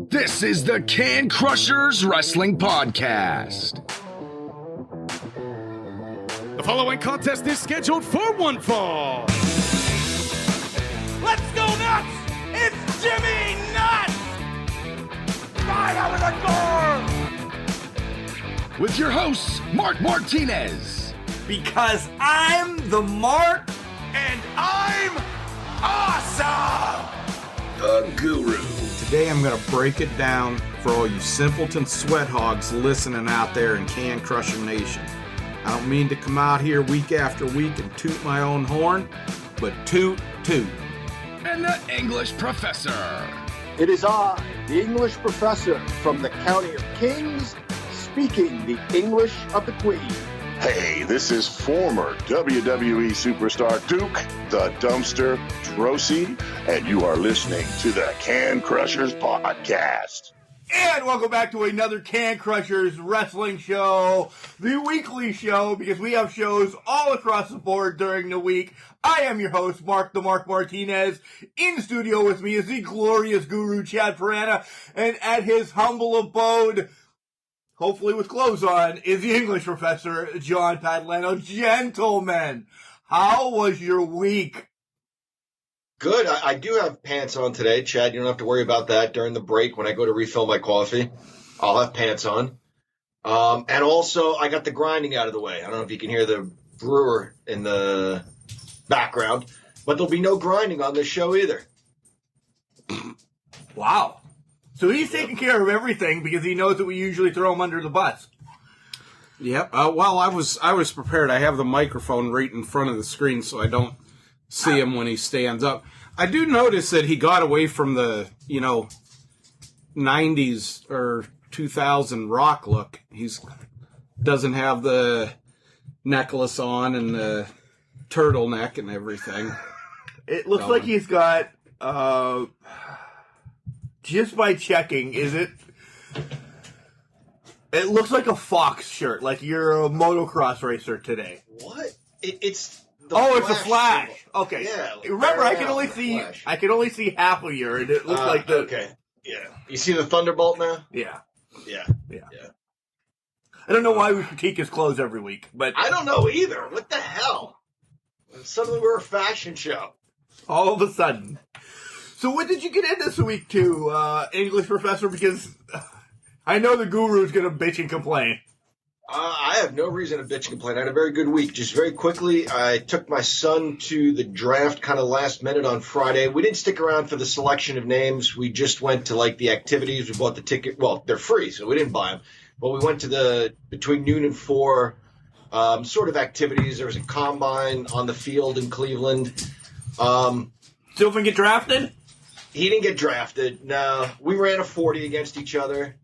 This is the Can Crushers Wrestling Podcast. The following contest is scheduled for one fall. Let's go nuts! It's Jimmy Nuts! Right out of the door! With your hosts, Mark Martinez. Because I'm the Mark and I'm awesome! The Guru. Today I'm going to break it down for all you simpleton sweat hogs listening out there in Can Crusher Nation. I don't mean to come out here week after week and toot my own horn, but toot. And the English Professor. It is I, the English professor from the County of Kings, speaking the English of the Queen. Hey, this is former WWE superstar Duke, the Dumpster Drosy, and you are listening to the Can Crushers Podcast. And welcome back to another Can Crushers Wrestling Show, the weekly show, because we have shows all across the board during the week. I am your host, Mark Martinez. In studio with me is the glorious Guru, Chad Piranha, and at his humble abode, hopefully with clothes on, is the English Professor, John Padlano. Gentlemen, how was your week? Good. I do have pants on today, Chad. You don't have to worry about that during the break when I go to refill my coffee. I'll have pants on. And also, I got the grinding out of the way. I don't know if you can hear the brewer in the background, but there'll be no grinding on this show either. Wow. So he's taking care of everything because he knows that we usually throw him under the bus. Yep. Well, I was prepared. I have the microphone right in front of the screen so I don't see him when he stands up. I do notice that he got away from the, 90s or 2000 rock look. He's doesn't have the necklace on and the turtleneck and everything. It looks like he's got, just by checking, it looks like a Fox shirt, like you're a motocross racer today. What? It's the it's a Flash. Okay. Yeah. Remember, I can only see half of you, and it looks like the. Okay. Yeah. You see the Thunderbolt now? Yeah. Yeah. I don't know why we critique his clothes every week, but I don't know either. What the hell? Suddenly we're a fashion show. all of a sudden. So what did you get in this week to, English Professor? Because I know the Guru's going to bitch and complain. I have no reason to bitch and complain. I had a very good week. Just very quickly, I took my son to the draft kind of last minute on Friday. We didn't stick around for the selection of names. We just went to, the activities. We bought the ticket. Well, they're free, so we didn't buy them. But we went to between noon and 4 sort of activities. There was a combine on the field in Cleveland. Sylvan get drafted? He didn't get drafted. No. We ran a 40 against each other.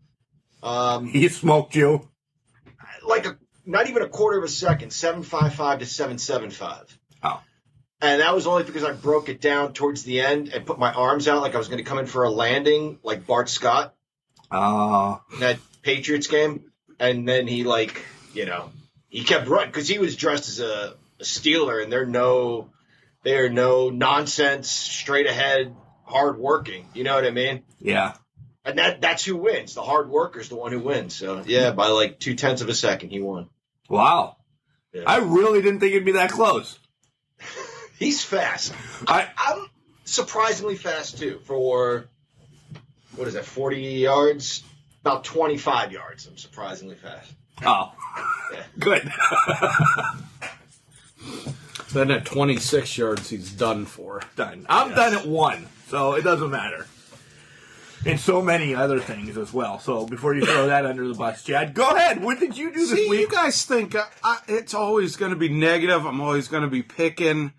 He smoked you. Not even a quarter of a second, 7.55 to 7.75. Oh. And that was only because I broke it down towards the end and put my arms out like I was going to come in for a landing, like Bart Scott. Oh. In that Patriots game. And then he, he kept running because he was dressed as a Steeler, and they're no nonsense, straight ahead, hard working. You know what I mean? Yeah. And that's who wins. The hard worker's the one who wins. So, yeah, by 0.2 of a second, he won. Wow. Yeah. I really didn't think it'd be that close. He's fast. I'm surprisingly fast, too, for, 40 yards? About 25 yards. I'm surprisingly fast. Oh. Yeah. Good. Then at 26 yards, he's done for. Done. I'm done at 1, so it doesn't matter. And so many other things as well. So before you throw that under the bus, Chad, go ahead. What did you do this week? You guys think it's always going to be negative. I'm always going to be picking.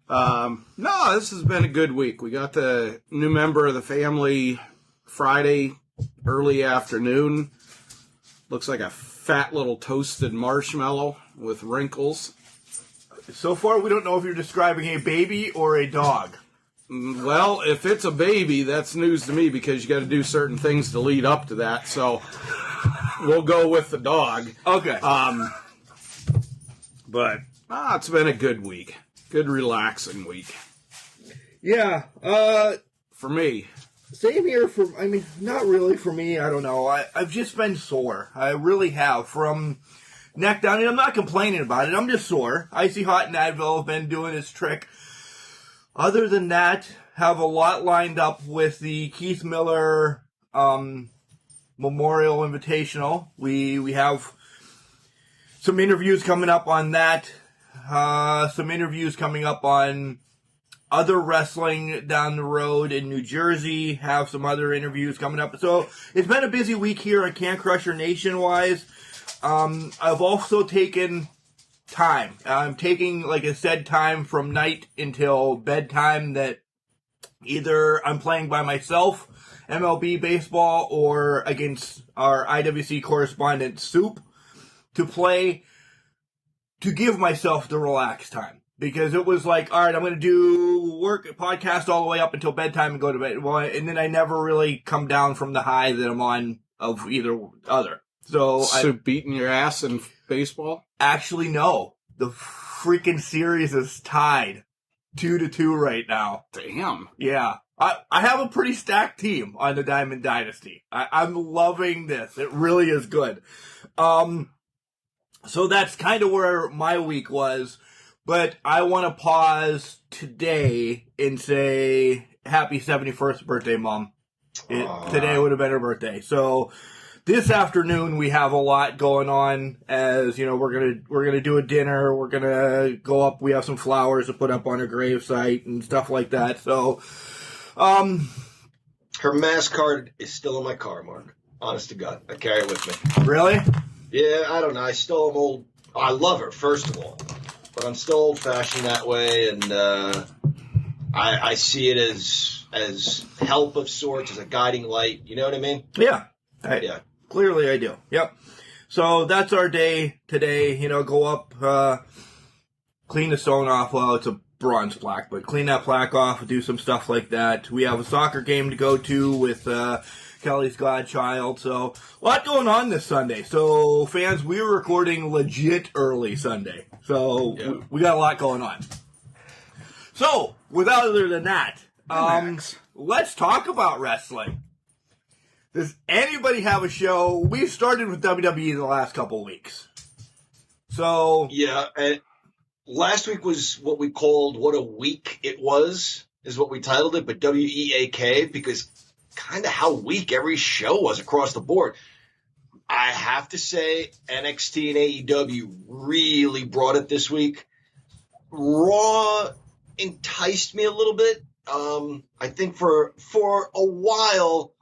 No, this has been a good week. We got the new member of the family Friday early afternoon. Looks like a fat little toasted marshmallow with wrinkles. So far, we don't know if you're describing a baby or a dog. Well, if it's a baby, that's news to me because you got to do certain things to lead up to that. So we'll go with the dog. Okay. But it's been a good week. Good relaxing week. Yeah. For me. Same here not really for me. I don't know. I've just been sore. I really have. From neck down, and I'm not complaining about it. I'm just sore. Icy Hot and Advil have been doing its trick. Other than that, have a lot lined up with the Keith Miller Memorial Invitational. We have some interviews coming up on that. Some interviews coming up on other wrestling down the road in New Jersey. Have some other interviews coming up. So it's been a busy week here on Can Crusher Nation-wise. I've also taken time. I'm taking, like I said, time from night until bedtime that either I'm playing by myself, MLB baseball, or against our IWC correspondent, Soup, to give myself the relaxed time. Because it was like, all right, I'm going to do podcast all the way up until bedtime and go to bed. Well, and then I never really come down from the high that I'm on of either other. So beating your ass in baseball? Actually, no. The freaking series is tied 2-2 right now. Damn. Yeah. I have a pretty stacked team on the Diamond Dynasty. I'm loving this. It really is good. So that's kind of where my week was. But I want to pause today and say happy 71st birthday, Mom. Today would have been her birthday. So this afternoon we have a lot going on. As you know, we're gonna do a dinner. We're gonna go up. We have some flowers to put up on her gravesite and stuff like that. So, her mass card is still in my car, Mark. Honest to God, I carry it with me. Really? Yeah, I don't know. I still am old. I love her, first of all, but I'm still old-fashioned that way, and I see it as help of sorts, as a guiding light. You know what I mean? Yeah. Yeah. Clearly I do. Yep. So that's our day today. You know, go up, clean the stone off. Well, it's a bronze plaque, but clean that plaque off, do some stuff like that. We have a soccer game to go to with Kelly's godchild. So a lot going on this Sunday. So fans, we were recording legit early Sunday. So we got a lot going on. So without other than that, let's talk about wrestling. Does anybody have a show? We've started with WWE the last couple of weeks. So yeah, and last week was what we called "What a Week It Was," is what we titled it, but WEAK, because kind of how weak every show was across the board. I have to say, NXT and AEW really brought it this week. Raw enticed me a little bit. I think for a while,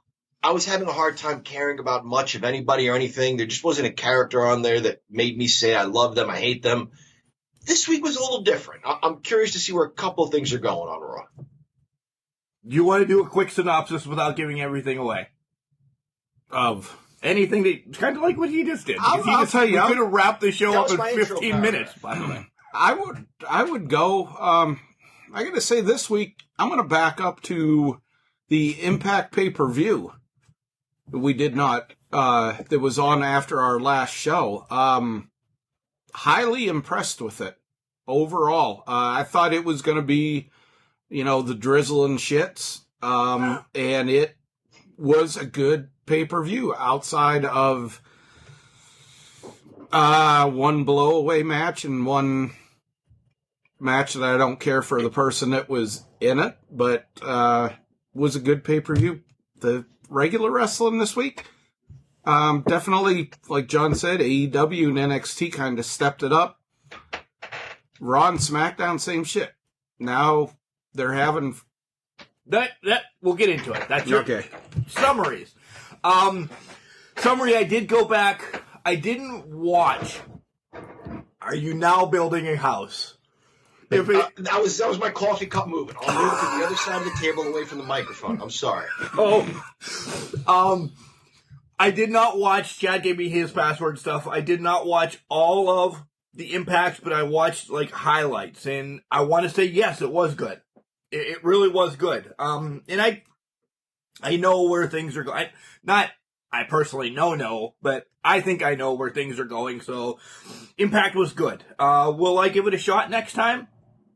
I was having a hard time caring about much of anybody or anything. There just wasn't a character on there that made me say I love them, I hate them. This week was a little different. I'm curious to see where a couple of things are going on Raw. You want to do a quick synopsis without giving everything away? Of anything that, kind of like what he just did. I'll tell you. We could have wrapped the show up in my 15 minutes, by the way. I would go, I gotta say this week, I'm gonna back up to the Impact pay-per-view. We did not, that was on after our last show. Highly impressed with it overall. I thought it was going to be, the drizzle and shits. And it was a good pay-per-view outside of, one blow-away match and one match that I don't care for the person that was in it, but, was a good pay-per-view. The regular wrestling this week, definitely, like John said, AEW and NXT kind of stepped it up. Raw and SmackDown, same shit. Now they're having that. We'll get into it. That's okay. Summaries. Summary. I did go back. I didn't watch. Are you now building a house? That was my coffee cup moving. I'll move to the other side of the table away from the microphone. I'm sorry. I did not watch. Chad gave me his password stuff. I did not watch all of the Impacts, but I watched highlights, and I want to say yes, it was good. It really was good. And I know where things are going. I personally know, but I think I know where things are going. So Impact was good. Will I give it a shot next time?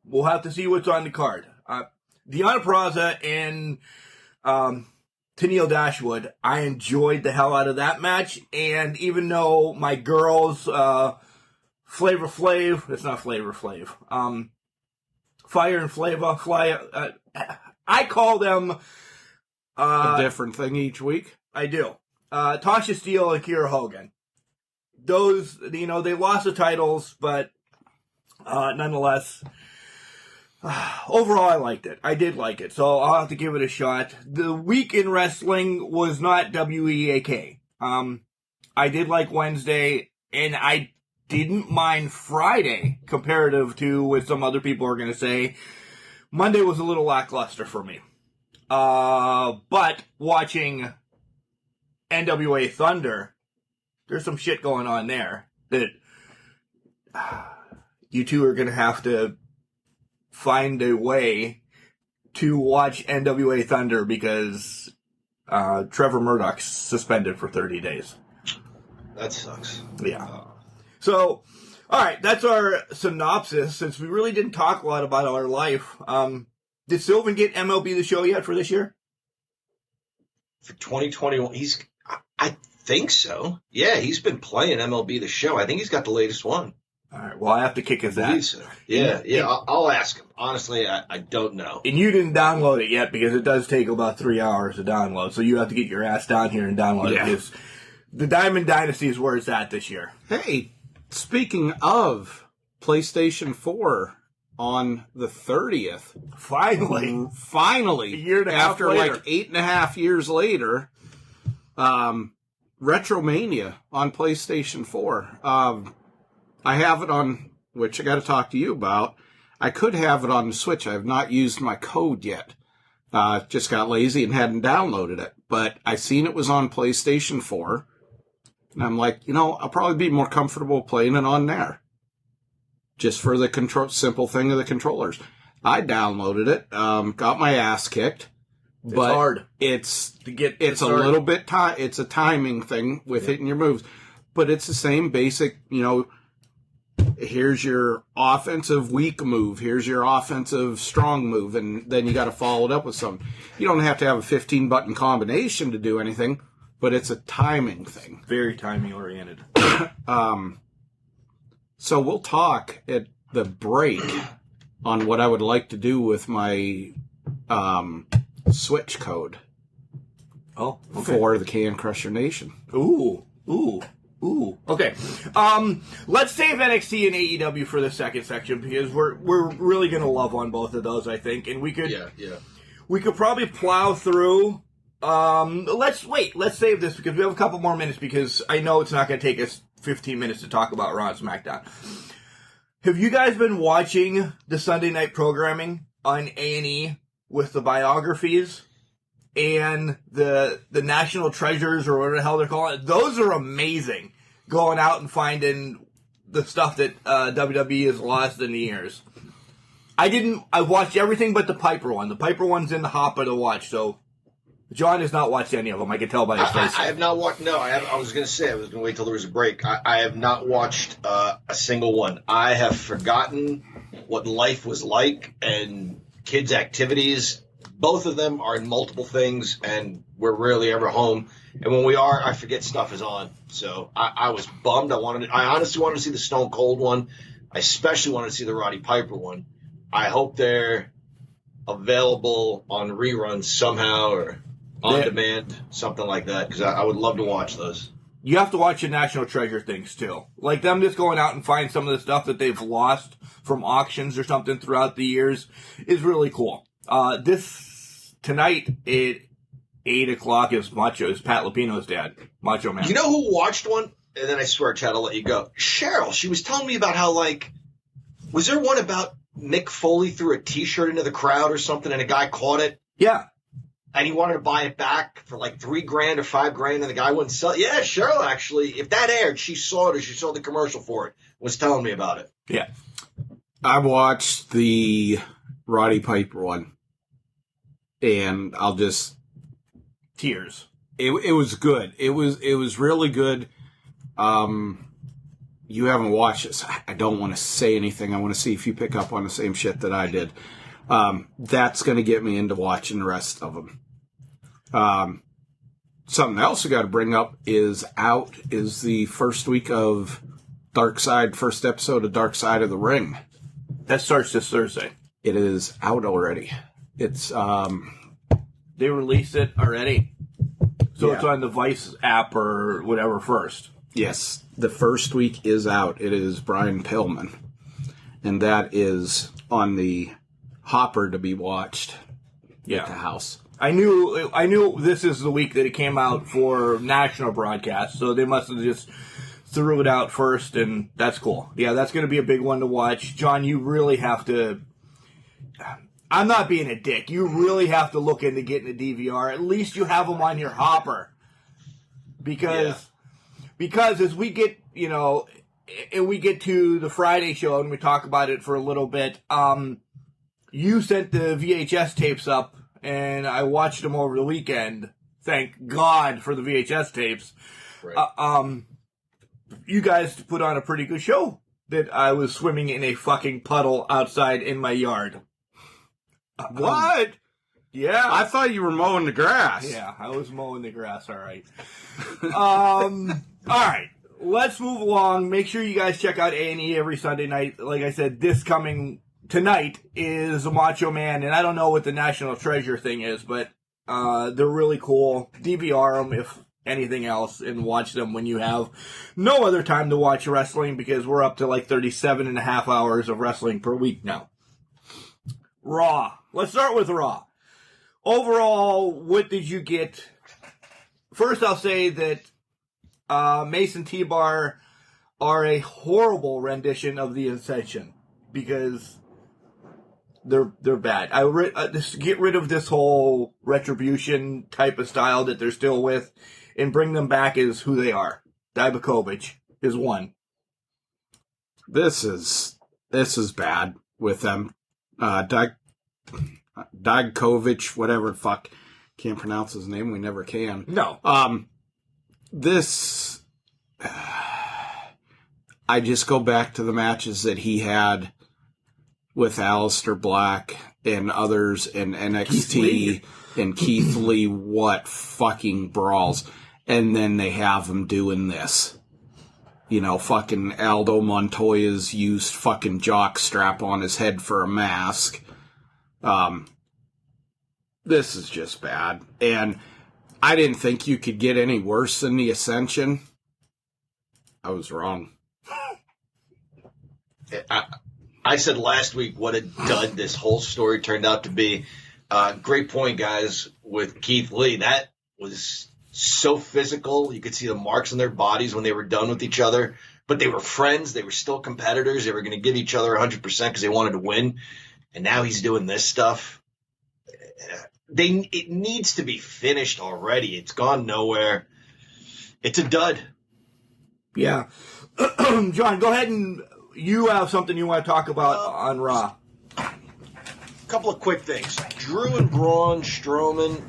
We'll have to see what's on the card. Deonna Purrazzo and Tennille Dashwood. I enjoyed the hell out of that match, and even though my girls, Flavor Flav, it's not Flavor Flav, Fire and Flava, I call them a different thing each week. I do. Tasha Steele and Kiera Hogan. Those, they lost the titles, but nonetheless, overall I liked it. I did like it, so I'll have to give it a shot. The week in wrestling was not WEAK. I did like Wednesday, and I didn't mind Friday, comparative to what some other people are going to say. Monday was a little lackluster for me. But watching NWA Thunder, there's some shit going on there that you two are going to have to find a way to watch NWA Thunder because Trevor Murdoch's suspended for 30 days. That sucks. Yeah. So, all right, that's our synopsis. Since we really didn't talk a lot about our life, did Sylvan get MLB The Show yet for this year? For 2021, I think so. Yeah, he's been playing MLB The Show. I think he's got the latest one. All right, well, I have to kick his ass. So. Yeah, I'll ask him. Honestly, I don't know. And you didn't download it yet because it does take about 3 hours to download, so you have to get your ass down here and download it because the Diamond Dynasty is where it's at this year. Hey, speaking of PlayStation 4 on the 30th. Finally. A year and a half after later. like 8.5 years later, Retromania on PlayStation 4. I have it on, which I got to talk to you about. I could have it on the Switch. I have not used my code yet. Just got lazy and hadn't downloaded it. But I seen it was on PlayStation 4. And I'm like, I'll probably be more comfortable playing it on there. Just for the simple thing of the controllers. I downloaded it, got my ass kicked. It's but hard. It's a little bit it's a timing thing with hitting your moves. But it's the same basic, here's your offensive weak move, here's your offensive strong move, and then you got to follow it up with something. You don't have to have a 15-button combination to do anything, but it's a timing thing. Very timing oriented. So we'll talk at the break on what I would like to do with my Switch code. Oh, okay. For the Can Crusher Nation. Ooh. Okay. Let's save NXT and AEW for the second section because we're really gonna love on both of those, I think, and we could we could probably plow through. Let's save this because we have a couple more minutes because I know it's not gonna take us 15 minutes to talk about Raw and SmackDown. Have you guys been watching the Sunday night programming on A&E with the biographies and the National Treasures or whatever the hell they're calling it? Those are amazing. Going out and finding the stuff that WWE has lost in the years. I watched everything but the Piper one. The Piper one's in the hopper to watch, so John has not watched any of them. I can tell by his face. I have not watched. No, I was going to say I was going to wait till there was a break. I have not watched a single one. I have forgotten what life was like and kids' activities. Both of them are in multiple things, and we're rarely ever home. And when we are, I forget stuff is on. So I was bummed. I honestly wanted to see the Stone Cold one. I especially wanted to see the Roddy Piper one. I hope they're available on reruns somehow or on demand, something like that, because I would love to watch those. You have to watch the National Treasure things, too. Like them just going out and find some of the stuff that they've lost from auctions or something throughout the years is really cool. Tonight at 8 o'clock is Pat Lupino's dad, Macho Man. You know who watched one? And then I swear, Chad, I'll let you go. Cheryl, she was telling me about how, was there one about Mick Foley threw a T-shirt into the crowd or something and a guy caught it? Yeah. And he wanted to buy it back for $3,000 or $5,000 and the guy wouldn't sell it. Yeah, Cheryl, actually, if that aired, she saw it or she saw the commercial for it, was telling me about it. Yeah. I watched the Roddy Piper one. And I'll just tears. It was good. It was really good. You haven't watched this. I don't want to say anything. I want to see if you pick up on the same shit that I did. That's going to get me into watching the rest of them. something else we got to bring up is the first week of first episode of Dark Side of the Ring. That starts this Thursday. It is out already. It's They released it already. So Yeah. it's on the Vice app or whatever first. Yes, the first week is out. It is Brian Pillman, and that is on the hopper to be watched at the house. I knew this is the week that it came out for national broadcast, so they must have just threw it out first, and that's cool. Yeah, that's going to be a big one to watch. John, you really have to... I'm not being a dick. You really have to look into getting a DVR. At least you have them on your hopper. Because as we get, and we get to the Friday show and we talk about it for a little bit, you sent the VHS tapes up, and I watched them over the weekend. Thank God for the VHS tapes. Right. You guys put on a pretty good show that I was swimming in a fucking puddle outside in my yard. What? Yeah. I thought you were mowing the grass. Yeah, I was mowing the grass, all right. All right, let's move along. Make sure you guys check out A&E every Sunday night. Like I said, tonight is a Macho Man, and I don't know what the National Treasure thing is, but they're really cool. DVR them, if anything else, and watch them when you have no other time to watch wrestling, because we're up to like 37 and a half hours of wrestling per week now. Raw. Let's start with Raw. Overall, what did you get? First, I'll say that Mason T-Bar are a horrible rendition of the Ascension, because they're bad. Just get rid of this whole retribution type of style that they're still with, and bring them back as who they are. Divakovic is one. This is bad with them. Dagkovic, whatever the fuck. Can't pronounce his name. We never can. No. I just go back to the matches that he had with Aleister Black and others in NXT and Keith Lee. What fucking brawls. And then they have him doing this. Fucking Aldo Montoya's used fucking jock strap on his head for a mask. This is just bad. And I didn't think you could get any worse than the Ascension. I was wrong. I said last week what a dud this whole story turned out to be. Great point, guys, with Keith Lee. That was so physical. You could see the marks on their bodies when they were done with each other. But they were friends. They were still competitors. They were going to give each other 100% because they wanted to win. And now he's doing this stuff. It needs to be finished already. It's gone nowhere. It's a dud. Yeah. John, go ahead, and you have something you want to talk about on Raw. A couple of quick things. Drew and Braun Strowman.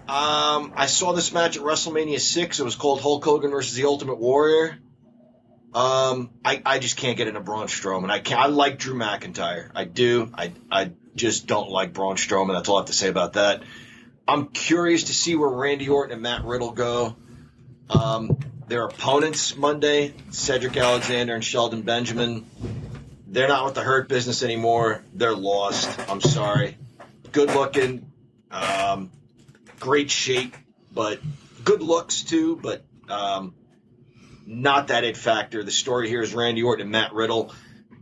I saw this match at WrestleMania 6. It was called Hulk Hogan versus the Ultimate Warrior. I just can't get into Braun Strowman. I like Drew McIntyre. I do. I just don't like Braun Strowman. That's all I have to say about that. I'm curious to see where Randy Orton and Matt Riddle go. Their opponents Monday, Cedric Alexander and Shelton Benjamin, they're not with the Hurt Business anymore. They're lost. I'm sorry. Good looking, great shape, but good looks too, but not that it factor. The story here is Randy Orton and Matt Riddle.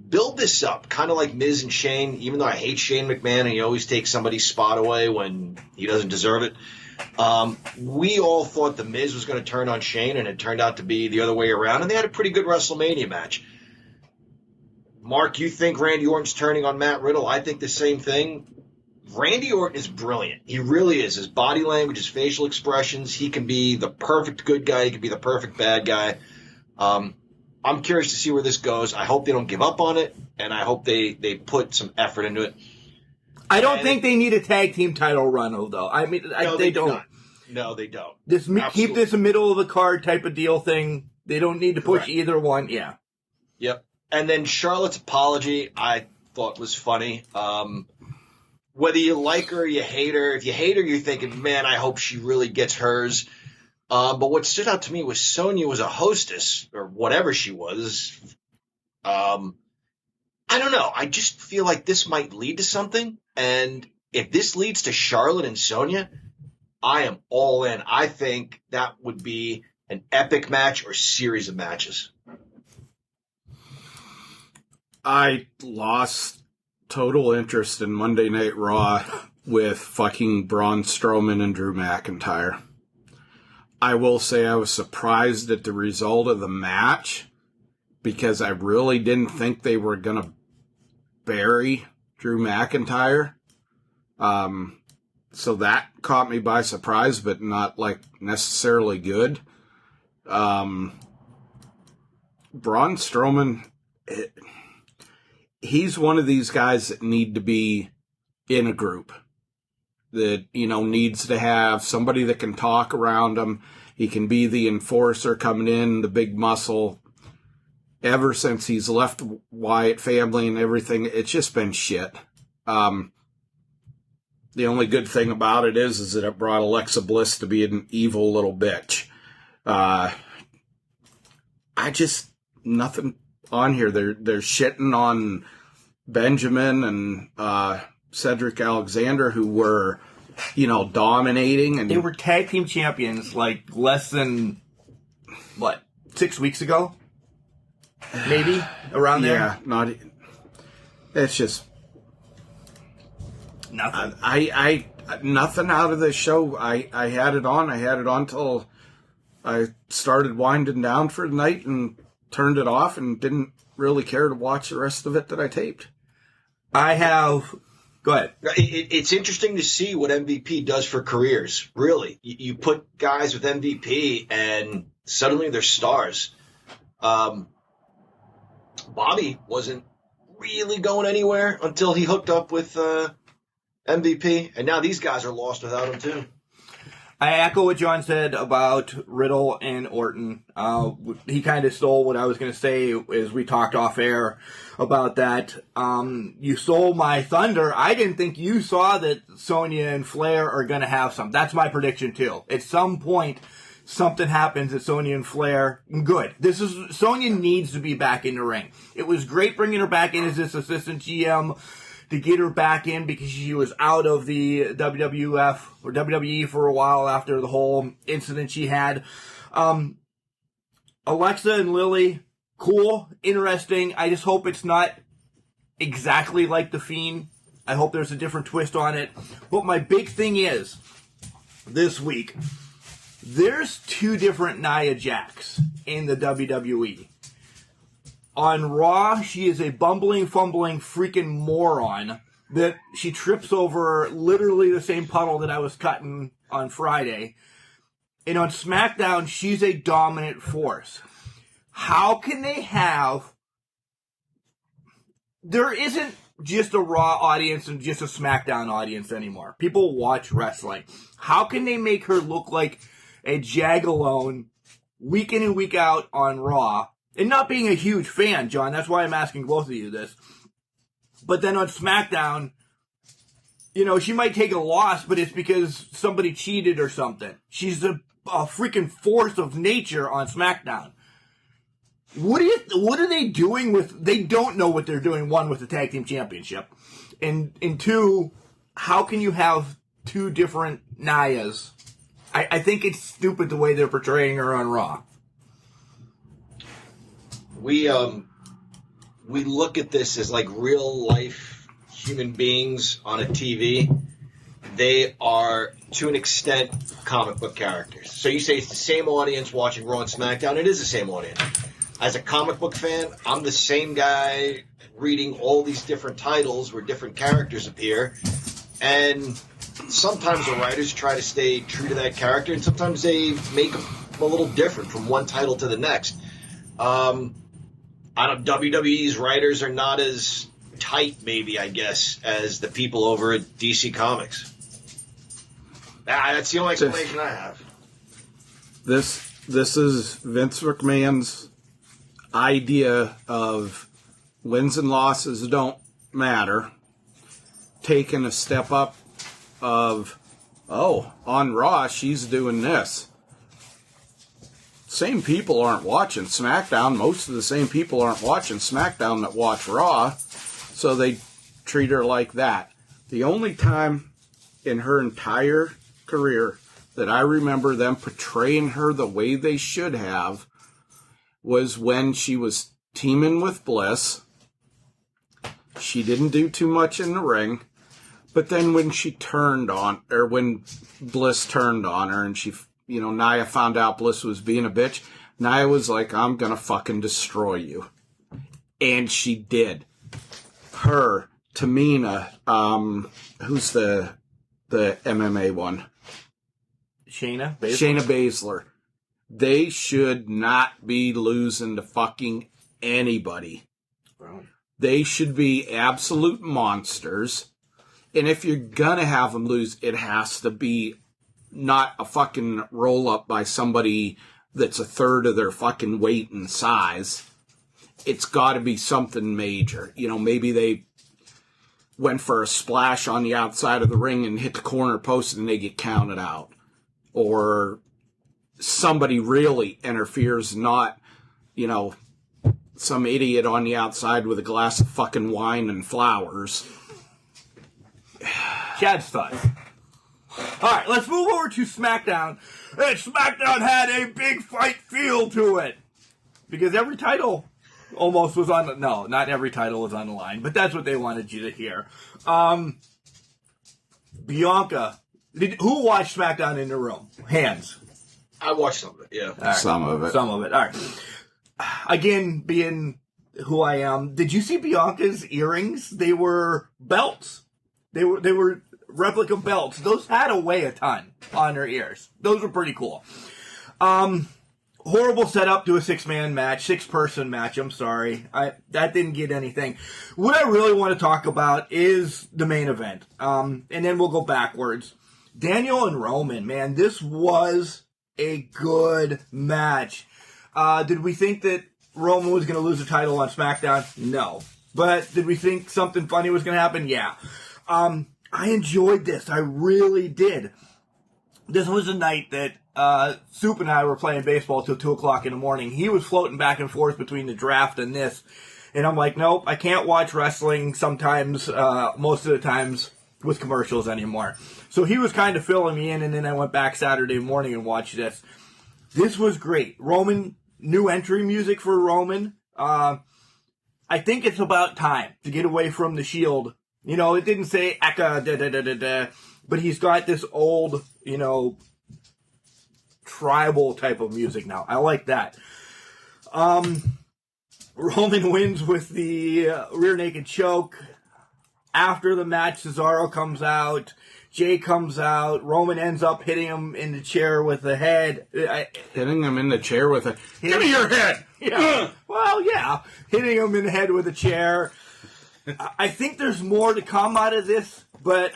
Build this up, kind of like Miz and Shane, even though I hate Shane McMahon and he always takes somebody's spot away when he doesn't deserve it. We all thought the Miz was going to turn on Shane, and it turned out to be the other way around, and they had a pretty good WrestleMania match. Mark, you think Randy Orton's turning on Matt Riddle? I think the same thing. Randy Orton is brilliant. He really is. His body language, his facial expressions, he can be the perfect good guy. He can be the perfect bad guy. I'm curious to see where this goes. I hope they don't give up on it, and I hope they put some effort into it. I don't think they need a tag team title run, though. I mean, they don't. Not. No, they don't. Keep this a middle of the card type of deal thing. They don't need to push either one. Yeah. Yep. And then Charlotte's apology, I thought was funny. Whether you like her or you hate her, if you hate her, you're thinking, man, I hope she really gets hers. But what stood out to me was Sonya was a hostess, or whatever she was. I don't know. I just feel like this might lead to something. And if this leads to Charlotte and Sonya, I am all in. I think that would be an epic match or series of matches. I lost total interest in Monday Night Raw with fucking Braun Strowman and Drew McIntyre. I will say I was surprised at the result of the match because I really didn't think they were going to bury Drew McIntyre. So that caught me by surprise, but not like necessarily good. Braun Strowman, he's one of these guys that need to be in a group. That, needs to have somebody that can talk around him. He can be the enforcer coming in, the big muscle. Ever since he's left Wyatt family and everything, it's just been shit. The only good thing about it is that it brought Alexa Bliss to be an evil little bitch. Nothing on here. They're shitting on Benjamin and Cedric Alexander, who were, dominating. And they were tag team champions like less than, 6 weeks ago? Maybe? Around there? Yeah, it's just... Nothing. I nothing out of this show. I had it on. I had it on till I started winding down for the night and turned it off and didn't really care to watch the rest of it that I taped. Go ahead. It's interesting to see what MVP does for careers, really. You put guys with MVP and suddenly they're stars. Bobby wasn't really going anywhere until he hooked up with MVP, and now these guys are lost without him too. I echo what John said about Riddle and Orton. He kind of stole what I was going to say as we talked off air about that. You stole my thunder. I didn't think you saw that Sonya and Flair are going to have some. That's my prediction too. At some point, something happens at Sonya and Flair. Good. Sonya needs to be back in the ring. It was great bringing her back in as this assistant GM to get her back in because she was out of the WWF or WWE for a while after the whole incident she had. Alexa and Lily, cool, interesting. I just hope it's not exactly like The Fiend. I hope there's a different twist on it. But my big thing is, this week, there's two different Nia Jax in the WWE. On Raw, she is a bumbling, fumbling, freaking moron that she trips over literally the same puddle that I was cutting on Friday. And on SmackDown, she's a dominant force. How can they have... There isn't just a Raw audience and just a SmackDown audience anymore. People watch wrestling. How can they make her look like a jagalone week in and week out on Raw? And not being a huge fan, John, that's why I'm asking both of you this. But then on SmackDown, she might take a loss, but it's because somebody cheated or something. She's a freaking force of nature on SmackDown. What are they doing with... They don't know what they're doing, one, with the Tag Team Championship. And two, how can you have two different Nias? I think it's stupid the way they're portraying her on Raw. We look at this as like real life human beings on a TV. They are, to an extent, comic book characters. So you say it's the same audience watching Raw and SmackDown. It is the same audience. As a comic book fan, I'm the same guy reading all these different titles where different characters appear. And sometimes the writers try to stay true to that character, and sometimes they make them a little different from one title to the next. WWE's writers are not as tight, maybe, I guess, as the people over at DC Comics. That's the only explanation I have. This is Vince McMahon's idea of wins and losses don't matter. Taking a step up of, on Raw, she's doing this. same people aren't watching SmackDown. Most of the same people aren't watching SmackDown that watch Raw, so they treat her like that. The only time in her entire career that I remember them portraying her the way they should have was when she was teaming with Bliss. She didn't do too much in the ring, but then when she turned on, or when Bliss turned on her and she, Nia found out Bliss was being a bitch, Nia was like, I'm gonna fucking destroy you. And she did. Her, Tamina, who's the MMA one? Shayna Baszler. They should not be losing to fucking anybody. Wow. They should be absolute monsters. And if you're gonna have them lose, it has to be not a fucking roll up by somebody that's a third of their fucking weight and size. It's got to be something major. Maybe they went for a splash on the outside of the ring and hit the corner post and they get counted out. Or somebody really interferes, not, some idiot on the outside with a glass of fucking wine and flowers. Chad's thoughts. All right, let's move over to SmackDown. And SmackDown had a big fight feel to it. Because every title almost was on the... No, not every title was on the line, but that's what they wanted you to hear. Bianca. Who watched SmackDown in the room? Hands. I watched some of it, yeah. Right. Some of it. All right. Again, being who I am, did you see Bianca's earrings? They were belts. They were replica belts. Those had to weigh a ton on her ears. Those were pretty cool. Horrible setup to a six-person match. I'm sorry. That didn't get anything. What I really want to talk about is the main event. And then we'll go backwards. Daniel and Roman, man, this was a good match. Did we think that Roman was going to lose the title on SmackDown? No. But did we think something funny was going to happen? Yeah. I enjoyed this. I really did. This was a night that Soup and I were playing baseball till 2 o'clock in the morning. He was floating back and forth between the draft and this. And I'm like, nope, I can't watch wrestling sometimes, most of the times, with commercials anymore. So he was kind of filling me in, and then I went back Saturday morning and watched this. This was great. Roman, new entry music for Roman. I think it's about time to get away from the Shield. It didn't say Aka, da-da-da-da-da, but he's got this old, tribal type of music now. I like that. Roman wins with the rear naked choke. After the match, Cesaro comes out. Jay comes out. Roman ends up hitting him in the chair with the head. Hitting him in the chair with a... Give me your head! Yeah. Well, yeah. Hitting him in the head with a chair. I think there's more to come out of this, but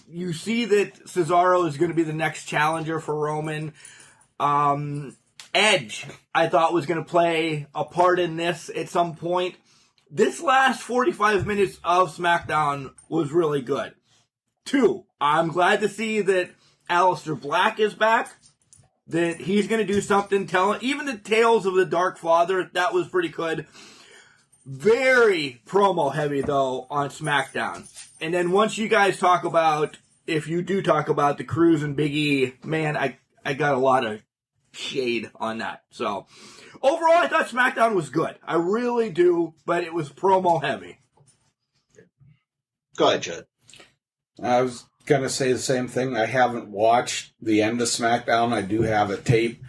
you see that Cesaro is going to be the next challenger for Roman. Edge, I thought, was going to play a part in this at some point. This last 45 minutes of SmackDown was really good. 2, I'm glad to see that Aleister Black is back, that he's going to do something, even the Tales of the Dark Father, that was pretty good. Very promo heavy, though, on SmackDown. And then once you guys talk about, if you do talk about the Cruz and Big E, man, I got a lot of shade on that. So, overall, I thought SmackDown was good. I really do, but it was promo heavy. Go ahead, Chad. I was going to say the same thing. I haven't watched the end of SmackDown. I do have it taped.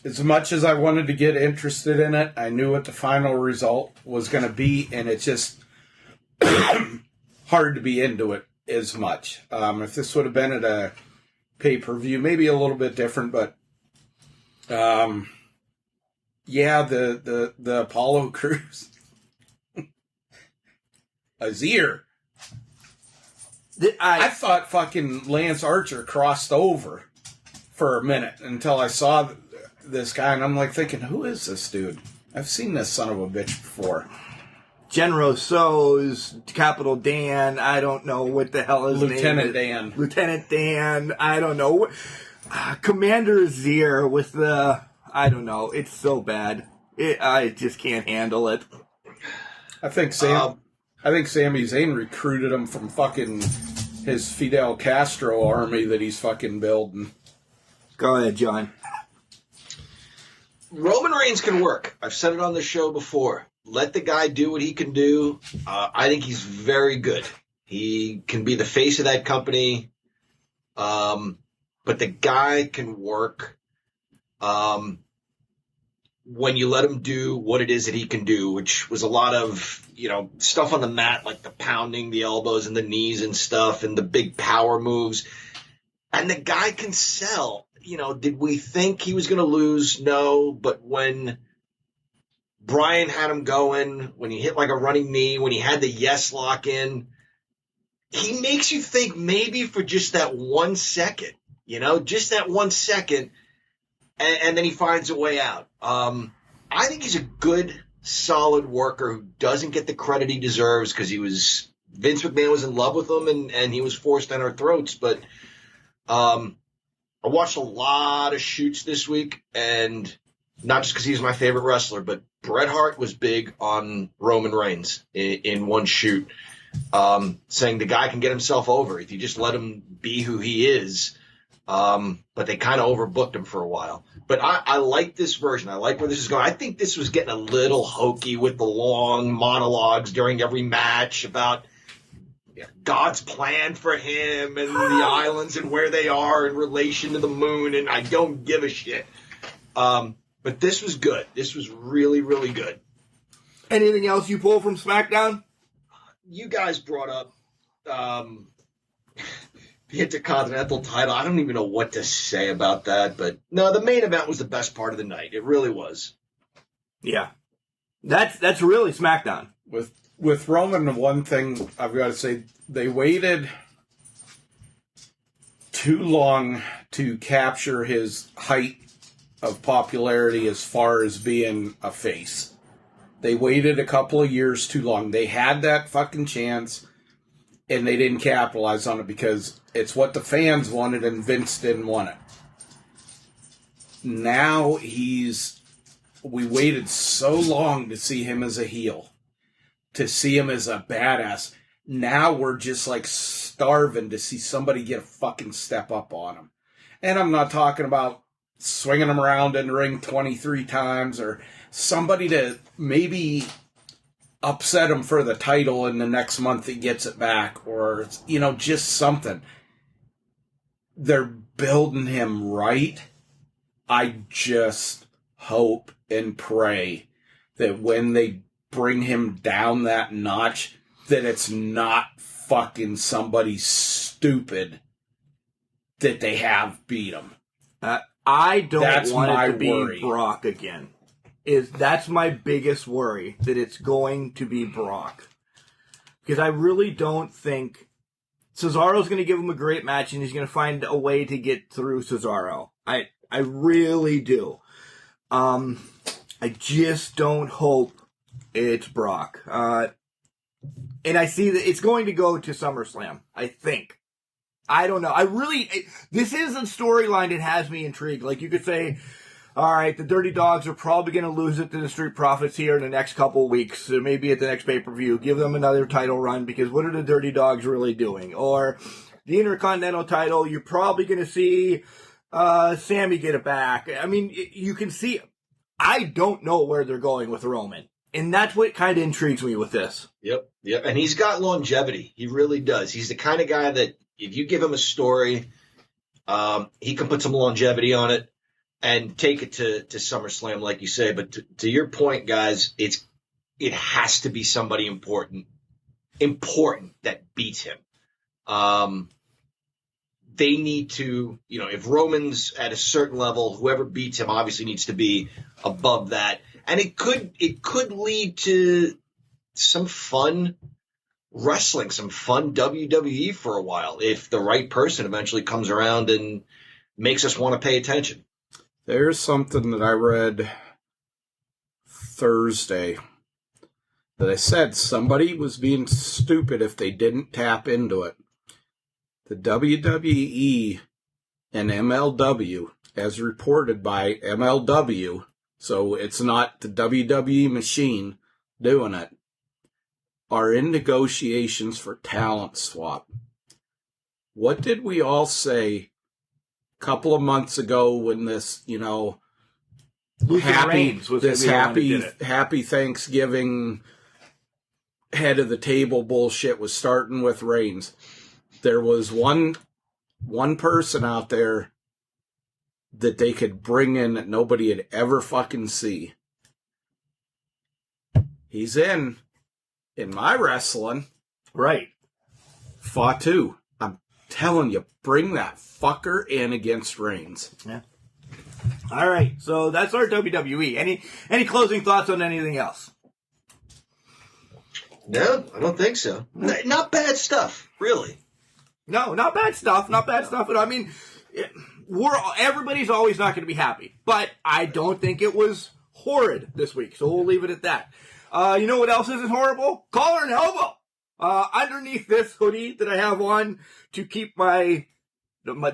As much as I wanted to get interested in it, I knew what the final result was going to be, and it's just hard to be into it as much. If this would have been at a pay-per-view, maybe a little bit different, but yeah, the Apollo Crews. Azir. I thought fucking Lance Archer crossed over for a minute until I saw this guy, and I'm like thinking, who is this dude? I've seen this son of a bitch before. General So's, Capital Dan, I don't know what the hell his name is. Lieutenant Dan. Lieutenant Dan, I don't know. Commander Zier with the, I don't know, it's so bad. I just can't handle it. I think Sami Zayn recruited him from fucking his Fidel Castro army that he's fucking building. Go ahead, John. Roman Reigns can work. I've said it on the show before. Let the guy do what he can do. I think he's very good. He can be the face of that company. But the guy can work when you let him do what it is that he can do, which was a lot of, stuff on the mat, like the pounding, the elbows and the knees and stuff, and the big power moves. And the guy can sell. Did we think he was going to lose? No. But when Brian had him going, when he hit like a running knee, when he had the yes lock in, he makes you think maybe for just that 1 second, just that 1 second, and then he finds a way out. I think he's a good, solid worker who doesn't get the credit he deserves because Vince McMahon was in love with him and he was forced down our throats. But I watched a lot of shoots this week, and not just because he's my favorite wrestler, but Bret Hart was big on Roman Reigns in one shoot, saying the guy can get himself over if you just let him be who he is. But they kind of overbooked him for a while. But I like this version. I like where this is going. I think this was getting a little hokey with the long monologues during every match about God's plan for him and the islands and where they are in relation to the moon, and I don't give a shit. But this was good. This was really, really good. Anything else you pull from SmackDown? You guys brought up the Intercontinental title. I don't even know what to say about that, but no, the main event was the best part of the night. It really was. Yeah. That's really SmackDown. With Roman, the one thing I've got to say, they waited too long to capture his height of popularity as far as being a face. They waited a couple of years too long. They had that fucking chance, and they didn't capitalize on it because it's what the fans wanted and Vince didn't want it. Now we waited so long to see him as a heel, to see him as a badass. Now we're just like starving to see somebody get a fucking step up on him. And I'm not talking about swinging him around in the ring 23 times or somebody to maybe upset him for the title and the next month he gets it back, or, just something. They're building him right. I just hope and pray that when they bring him down that notch, that it's not fucking somebody stupid that they have beat him. I don't want it to be worry. Brock again. That's my biggest worry, that it's going to be Brock. Because I really don't think Cesaro's going to give him a great match and he's going to find a way to get through Cesaro. I really do. I just don't hope it's Brock. And I see that it's going to go to SummerSlam, I think. I don't know. This is a storyline that has me intrigued. Like, you could say, all right, the Dirty Dogs are probably going to lose it to the Street Profits here in the next couple of weeks, so maybe at the next pay-per-view. Give them another title run, because what are the Dirty Dogs really doing? Or the Intercontinental title, you're probably going to see Sammy get it back. I mean, you can see, I don't know where they're going with Roman. And that's what kind of intrigues me with this. Yep. And he's got longevity. He really does. He's the kind of guy that if you give him a story, he can put some longevity on it and take it to SummerSlam, like you say. But to your point, guys, it has to be somebody important that beats him. They need to, if Roman's at a certain level, whoever beats him obviously needs to be above that. And it could lead to some fun wrestling, some fun WWE for a while, if the right person eventually comes around and makes us want to pay attention. There's something that I read Thursday that I said somebody was being stupid if they didn't tap into it. The WWE and MLW, as reported by MLW, so it's not the WWE machine doing it, are in negotiations for talent swap. What did we all say a couple of months ago when this, happy Thanksgiving head of the table bullshit was starting with Reigns? There was one person out there that they could bring in that nobody had ever fucking see. He's in my wrestling. Right. Fatu. I'm telling you, bring that fucker in against Reigns. Yeah. All right. So that's our WWE. Any closing thoughts on anything else? No, I don't think so. Not bad stuff, really. No, not bad stuff. Not bad stuff. I mean, everybody's always not going to be happy, but I don't think it was horrid this week. So we'll leave it at that. You know what else isn't horrible? Collar and elbow. Underneath this hoodie that I have on to keep the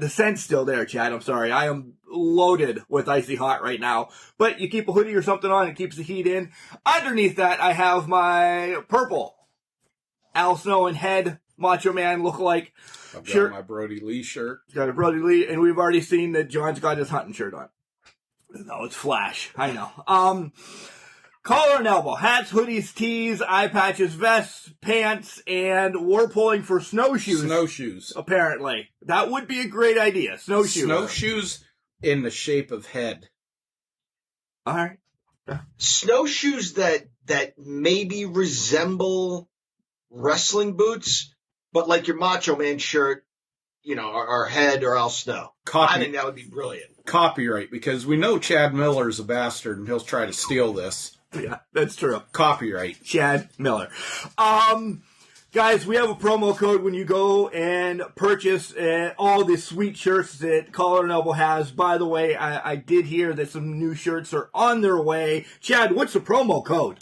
scent's still there, Chad. I'm sorry. I am loaded with icy hot right now. But you keep a hoodie or something on, it keeps the heat in. Underneath that, I have my purple Al Snow and Head Macho Man lookalike shirt. My Brody Lee shirt. Got a Brody Lee, and we've already seen that John's got his hunting shirt on. No, it's Flash. I know. Collar and elbow, hats, hoodies, tees, eye patches, vests, pants, and we're pulling for snowshoes. Snowshoes. Apparently. That would be a great idea. Snowshoes. Snowshoes in the shape of head. All right. Snowshoes that maybe resemble wrestling boots, but like your Macho Man shirt, or Head or Al Snow. I think that would be brilliant. Copyright, because we know Chad Miller's a bastard and he'll try to steal this. Yeah, that's true. Copyright. Chad Miller. Guys, we have a promo code when you go and purchase all the sweet shirts that Collar and Elbow has. By the way, I did hear that some new shirts are on their way. Chad, what's the promo code?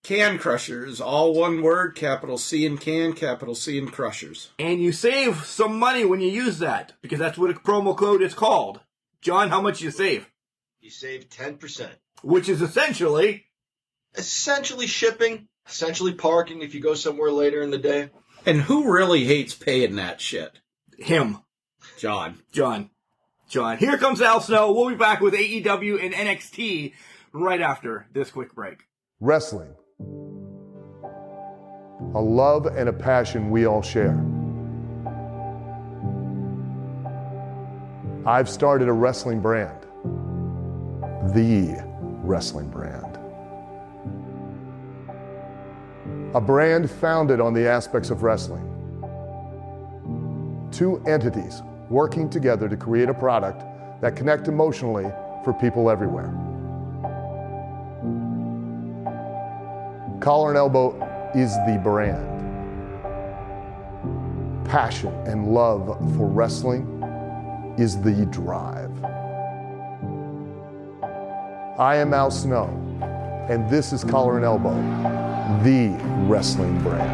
Can Crushers, all one word, capital C in can, capital C in Crushers. And you save some money when you use that, because that's what a promo code is called. John, how much you save? You save 10%. Which is essentially shipping, essentially parking if you go somewhere later in the day. And who really hates paying that shit? Him. John. Here comes Al Snow. We'll be back with AEW and NXT right after this quick break. Wrestling. A love and a passion we all share. I've started a wrestling brand. The wrestling brand. A brand founded on the aspects of wrestling. Two entities working together to create a product that connect emotionally for people everywhere. Collar and Elbow is the brand. Passion and love for wrestling is the drive. I am Al Snow, and this is Collar and Elbow, the wrestling brand.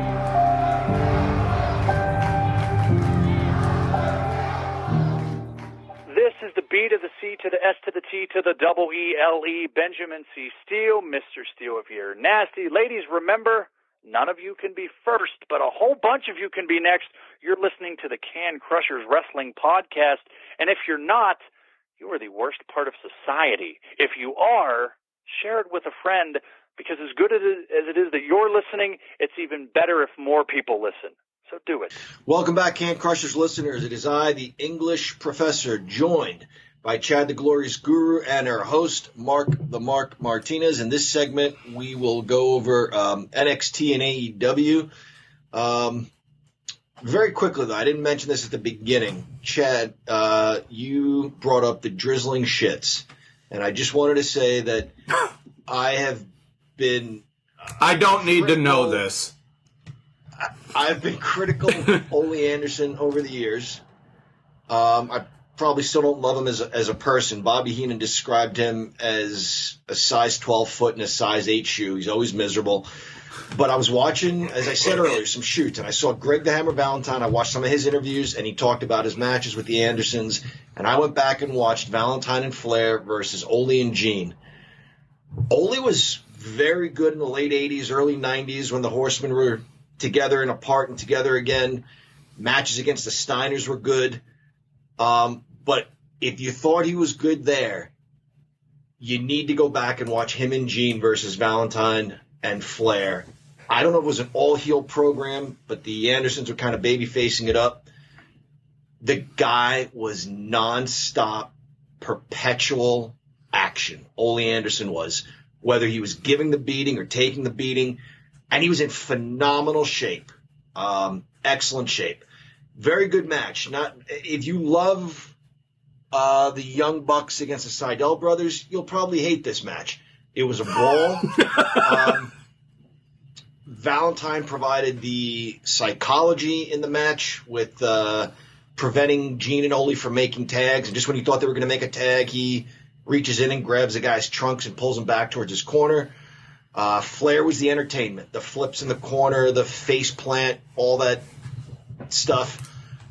This is the B to the C to the S to the T to the double E-L-E, Benjamin C. Steele, Mr. Steele if you're nasty. Ladies, remember, none of you can be first, but a whole bunch of you can be next. You're listening to the Can Crushers Wrestling Podcast, and if you're not, you are the worst part of society. If you are, share it with a friend, because as good as it is that you're listening, it's even better if more people listen. So do it. Welcome back, Can Crushers listeners. It is I, the English professor, joined by Chad the Glorious Guru and our host, Mark the Mark Martinez. In this segment, we will go over NXT and AEW. Very quickly, though, I didn't mention this at the beginning. Chad, you brought up the drizzling shits. And I just wanted to say that I have been... I don't need to know this. I've been critical of Ole Anderson over the years. I probably still don't love him as a person. Bobby Heenan described him as a size 12 foot and a size 8 shoe. He's always miserable. But I was watching, as I said earlier, some shoots, and I saw Greg the Hammer Valentine. I watched some of his interviews, and he talked about his matches with the Andersons. And I went back and watched Valentine and Flair versus Ole and Gene. Ole was very good in the late 80s, early 90s when the Horsemen were together and apart and together again. Matches against the Steiners were good. But if you thought he was good there, you need to go back and watch him and Gene versus Valentine and Flair. I don't know if it was an all-heel program, but the Andersons were kind of baby-facing it up. The guy was nonstop, perpetual action. Ole Anderson was, whether he was giving the beating or taking the beating, and he was in phenomenal shape, excellent shape. Very good match. Not if you love the Young Bucks against the Seidel brothers, you'll probably hate this match. It was a brawl. Valentine provided the psychology in the match with preventing Gene and Ole from making tags. And just when you thought they were going to make a tag, he reaches in and grabs the guy's trunks and pulls him back towards his corner. Flair was the entertainment. The flips in the corner, the face plant, all that stuff.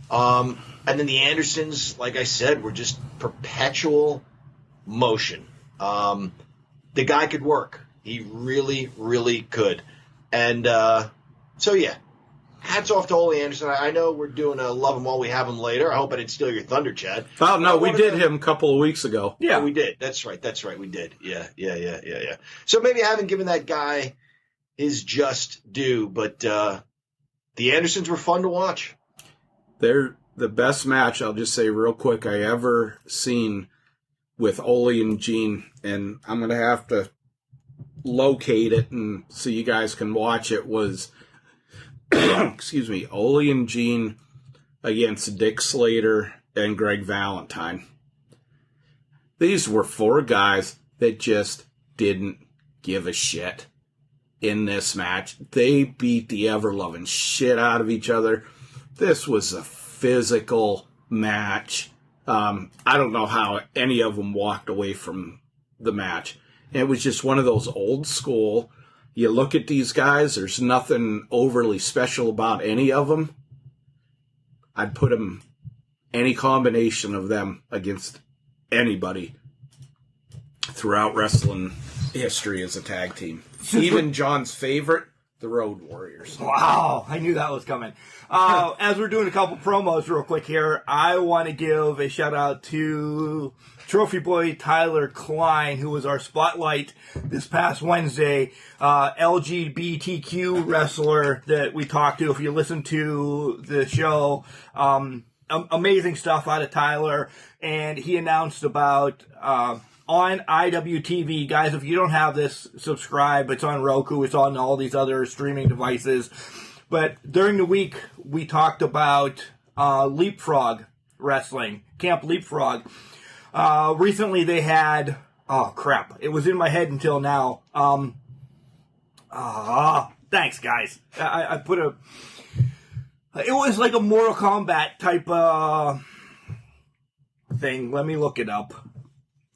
And then the Andersons, like I said, were just perpetual motion. The guy could work. He really, really could. And so, yeah, hats off to Ole Anderson. I know we're doing a love him while we have him later. I hope I didn't steal your thunder, Chad. Oh, no, we did him a couple of weeks ago. Yeah, we did. That's right. We did. Yeah. So maybe I haven't given that guy his just due, but the Andersons were fun to watch. They're the best match, I'll just say real quick, I ever seen with Ole and Gene, and I'm going to have to locate it and so you guys can watch it, was excuse me, Ole and Gene against Dick Slater and Greg Valentine. These were four guys that just didn't give a shit in this match. They beat the ever-loving shit out of each other. This was a physical match. I don't know how any of them walked away from the match. It was just one of those old school, you look at these guys, there's nothing overly special about any of them. I'd put them, any combination of them against anybody throughout wrestling history as a tag team. Even John's favorite, the Road Warriors. Wow, I knew that was coming. As we're doing a couple promos real quick here, I want to give a shout out to Trophy Boy Tyler Klein, who was our spotlight this past Wednesday, LGBTQ wrestler that we talked to. If you listen to the show, amazing stuff out of Tyler, and he announced about on IWTV, guys, if you don't have this, subscribe. It's on Roku. It's on all these other streaming devices. But during the week, we talked about Leapfrog Wrestling, Camp Leapfrog. Recently, they had... Oh, crap. It was in my head until now. Thanks, guys. I put a... It was like a Mortal Kombat type thing. Let me look it up.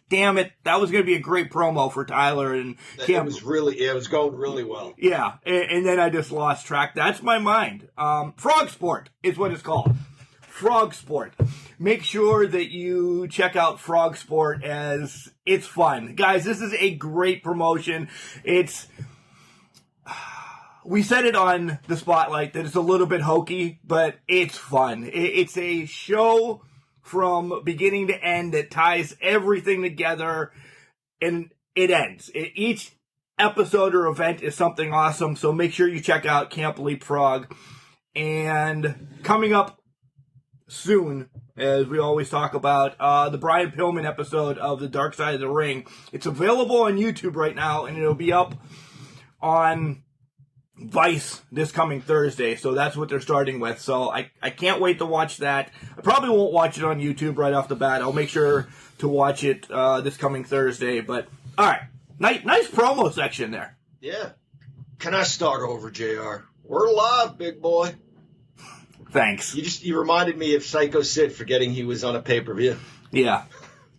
Damn it, that was going to be a great promo for Tyler and Camp. It was going really well. Yeah, and then I just lost track. That's my mind. Frog Sport is what it's called. Frog Sport. Make sure that you check out Frog Sport, as it's fun. Guys, this is a great promotion. We said it on the Spotlight that it's a little bit hokey, but it's fun. It's a show from beginning to end that ties everything together, and it ends. Each episode or event is something awesome, so make sure you check out Camp Leapfrog. And coming up soon, as we always talk about, the Brian Pillman episode of The Dark Side of the Ring. It's available on YouTube right now, and it'll be up on Vice this coming Thursday, so that's what they're starting with. So I can't wait to watch that. I probably won't watch it on YouTube right off the bat. I'll make sure to watch it this coming Thursday. But all right, nice promo section there. Yeah. Can I start over, JR? We're live, big boy. Thanks. You reminded me of Psycho Sid forgetting he was on a pay-per-view. Yeah.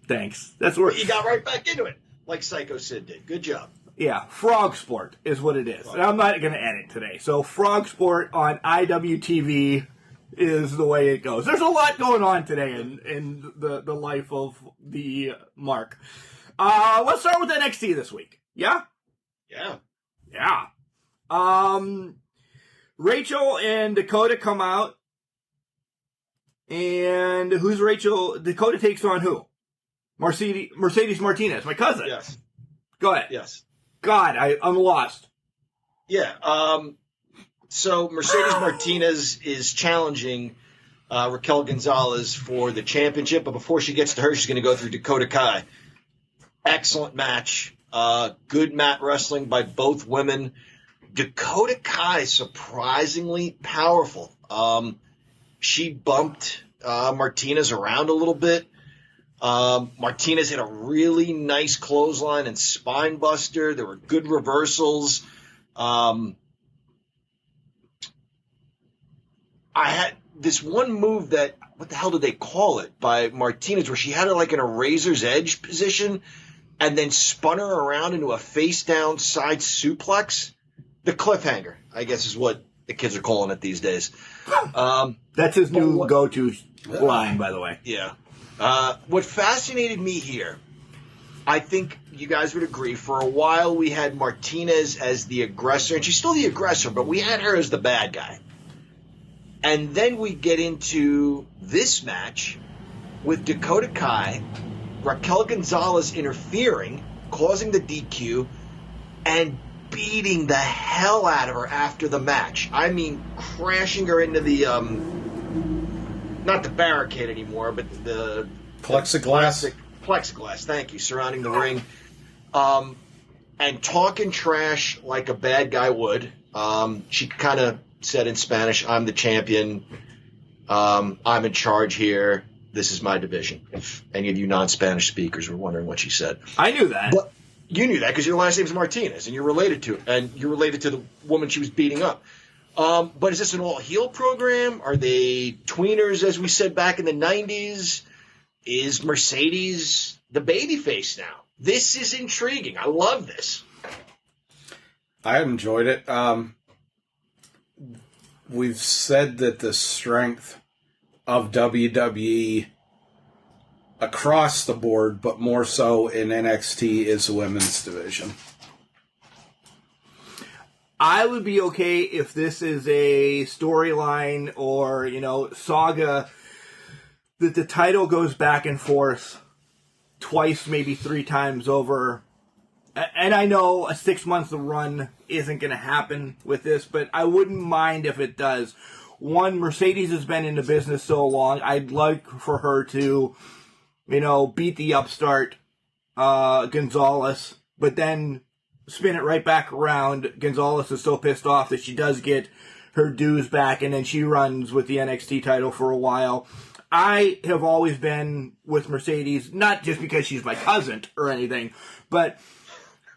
Thanks. That's where you got right back into it, like Psycho Sid did. Good job. Yeah, Frog Sport is what it is. And I'm not going to edit today. So Frog Sport on IWTV is the way it goes. There's a lot going on today in the life of the Mark. Let's start with NXT this week. Yeah? Yeah. Yeah. Rachel and Dakota come out. And who's Rachel? Dakota takes on who? Mercedes Martinez, my cousin. Yes. Go ahead. Yes. God, I'm lost. Yeah. So Mercedes Martinez is challenging Raquel Gonzalez for the championship, but before she gets to her, she's going to go through Dakota Kai. Excellent match. Good mat wrestling by both women. Dakota Kai, surprisingly powerful. She bumped Martinez around a little bit. Martinez hit a really nice clothesline and spine buster. There were good reversals. I had this one move that, what the hell did they call it, by Martinez, where she had her like in a razor's edge position and then spun her around into a face-down side suplex. The cliffhanger, I guess, is what the kids are calling it these days. That's his new go-to line, by the way. Yeah. What fascinated me here, I think you guys would agree, for a while we had Martinez as the aggressor, and she's still the aggressor, but we had her as the bad guy. And then we get into this match with Dakota Kai, Raquel Gonzalez interfering, causing the DQ, and beating the hell out of her after the match. I mean, crashing her into the, not the barricade anymore, but the plexiglass. Plexiglass, thank you, surrounding the ring. And talking trash like a bad guy would. She kind of said in Spanish, "I'm the champion. I'm in charge here. This is my division." If any of you non-Spanish speakers were wondering what she said. I knew that. But you knew that because your last name's Martinez, and you're related to the woman she was beating up. But is this an all-heel program? Are they tweeners, as we said back in the 90s? Is Mercedes the babyface now? This is intriguing. I love this. I enjoyed it. We've said that the strength of WWE across the board, but more so in NXT, is the women's division. I would be okay if this is a storyline or, saga that the title goes back and forth twice, maybe 3 times over. And I know a 6-month run isn't going to happen with this, but I wouldn't mind if it does. One, Mercedes has been in the business so long. I'd like for her to, beat the upstart Gonzalez, but then spin it right back around. Gonzalez is so pissed off that she does get her dues back, and then she runs with the NXT title for a while. I have always been with Mercedes, not just because she's my cousin or anything, but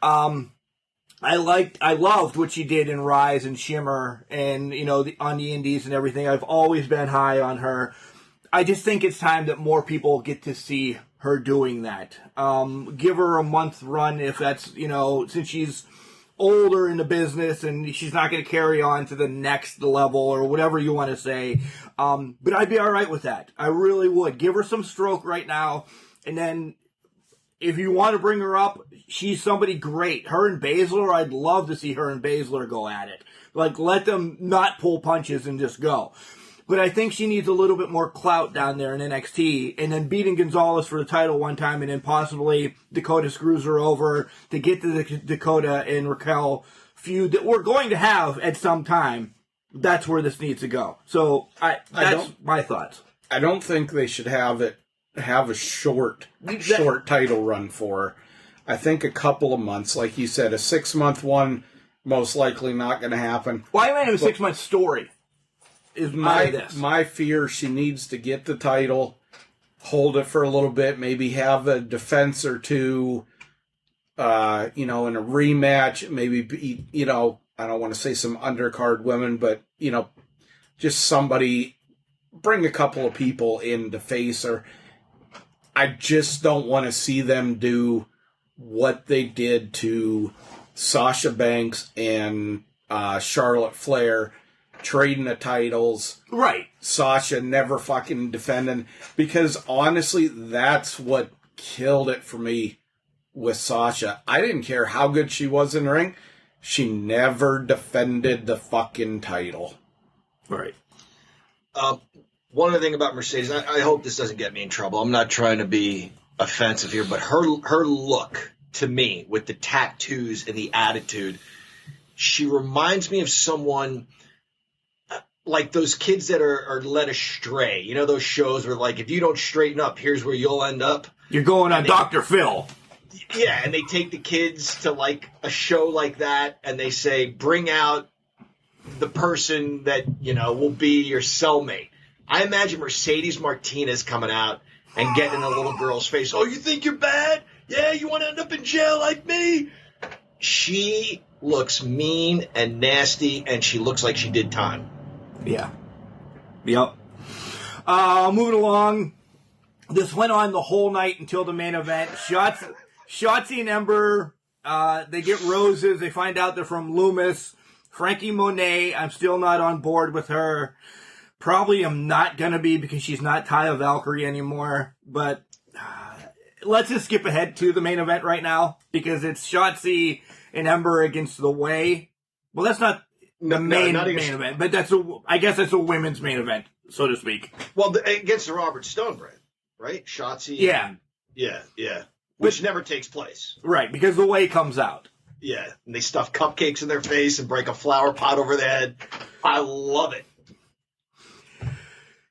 I loved what she did in Rise and Shimmer and, on the indies and everything. I've always been high on her. I just think it's time that more people get to see her doing that. Give her a month run if that's, since she's older in the business and she's not going to carry on to the next level or whatever you want to say. But I'd be all right with that. I really would. Give her some stroke right now. And then if you want to bring her up, she's somebody great. Her and Baszler, I'd love to see her and Baszler go at it. Like, let them not pull punches and just go. But I think she needs a little bit more clout down there in NXT, and then beating Gonzalez for the title one time, and then possibly Dakota screws her over to get to the Dakota and Raquel feud that we're going to have at some time. That's where this needs to go. So that's my thoughts. I don't think they should have a short title run for her. I think a couple of months, like you said, a 6-month one, most likely not going to happen. Why am I in a 6-month story? Is my fear, she needs to get the title, hold it for a little bit, maybe have a defense or two, in a rematch, maybe, I don't want to say some undercard women, but, just somebody, bring a couple of people in to face her. I just don't want to see them do what they did to Sasha Banks and Charlotte Flair trading the titles. Right. Sasha never fucking defending. Because honestly, that's what killed it for me with Sasha. I didn't care how good she was in the ring. She never defended the fucking title. Right. One other thing about Mercedes, I hope this doesn't get me in trouble. I'm not trying to be offensive here, but her look to me with the tattoos and the attitude, she reminds me of someone like those kids that are led astray. You know those shows where like if you don't straighten up, here's where you'll end up. You're going on Dr. Phil. Yeah, and they take the kids to like a show like that, and they say, bring out the person that, you know, will be your cellmate. I imagine Mercedes Martinez coming out and getting in a little girl's face. Oh, you think you're bad? Yeah, you want to end up in jail like me? She looks mean and nasty, and she looks like she did time. Yeah. Yep. Moving along. This went on the whole night until the main event. Shotzi and Ember, they get roses. They find out they're from Loomis. Frankie Monet, I'm still not on board with her. Probably am not going to be because she's not Taya Valkyrie anymore. But let's just skip ahead to the main event right now because it's Shotzi and Ember against The Way. Well, that's not the main event, but I guess that's a women's main event, so to speak. Well, against the Robert Stone brand, right? Shotzi. Yeah. Yeah. Which never takes place. Right, because The Way comes out. Yeah, and they stuff cupcakes in their face and break a flower pot over their head. I love it.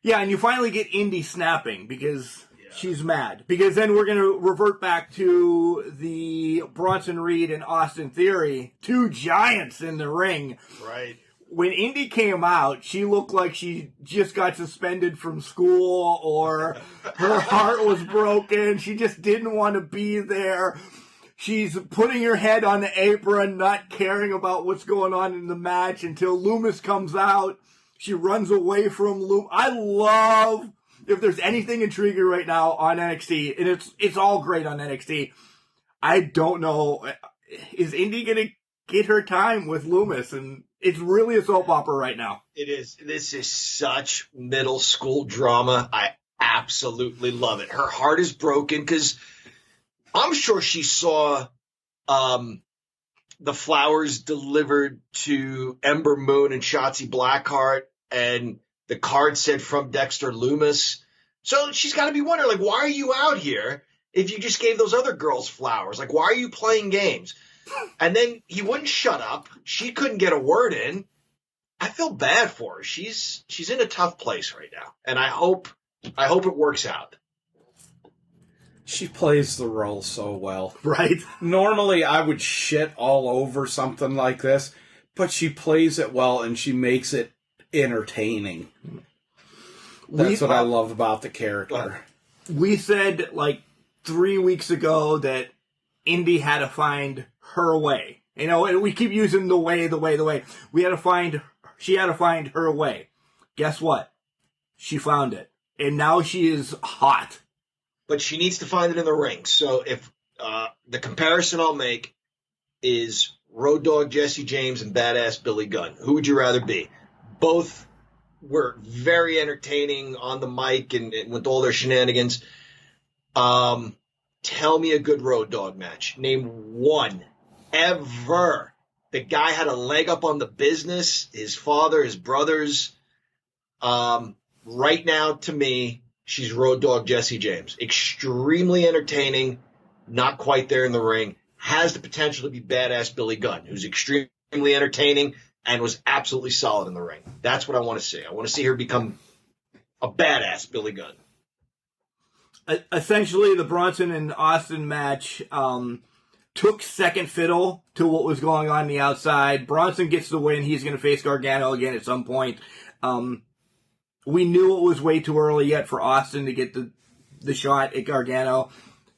Yeah, and you finally get Indy snapping because she's mad. Because then we're going to revert back to the Bronson Reed and Austin Theory, two giants in the ring. Right. When Indy came out, she looked like she just got suspended from school or her heart was broken. She just didn't want to be there. She's putting her head on the apron, not caring about what's going on in the match until Loomis comes out. She runs away from Loomis. I love, if there's anything intriguing right now on NXT, and it's all great on NXT, I don't know, is Indy going to get her time with Loomis? And it's really a soap opera right now. It is. This is such middle school drama. I absolutely love it. Her heart is broken because I'm sure she saw the flowers delivered to Ember Moon and Shotzi Blackheart, and the card said from Dexter Loomis. So she's got to be wondering, like, why are you out here if you just gave those other girls flowers? Like, why are you playing games? And then he wouldn't shut up. She couldn't get a word in. I feel bad for her. She's in a tough place right now, and I hope it works out. She plays the role so well. Right. Normally, I would shit all over something like this, but she plays it well and she makes it entertaining. That's what I love about the character. We said, like, 3 weeks ago that Indy had to find her way. You know, and we keep using the way. She had to find her way. Guess what? She found it. And now she is hot. But she needs to find it in the ring. So if the comparison I'll make is Road Dogg Jesse James and Badass Billy Gunn, who would you rather be? Both were very entertaining on the mic and with all their shenanigans. Tell me a good Road Dogg match. Name one ever. The guy had a leg up on the business. His father, his brothers. Right now, to me, she's Road Dogg Jesse James. Extremely entertaining, not quite there in the ring. Has the potential to be Badass Billy Gunn, who's extremely entertaining and was absolutely solid in the ring. That's what I want to see. I want to see her become a badass Billy Gunn. Essentially, the Bronson and Austin match took second fiddle to what was going on the outside. Bronson gets the win. He's going to face Gargano again at some point. We knew it was way too early yet for Austin to get the shot at Gargano.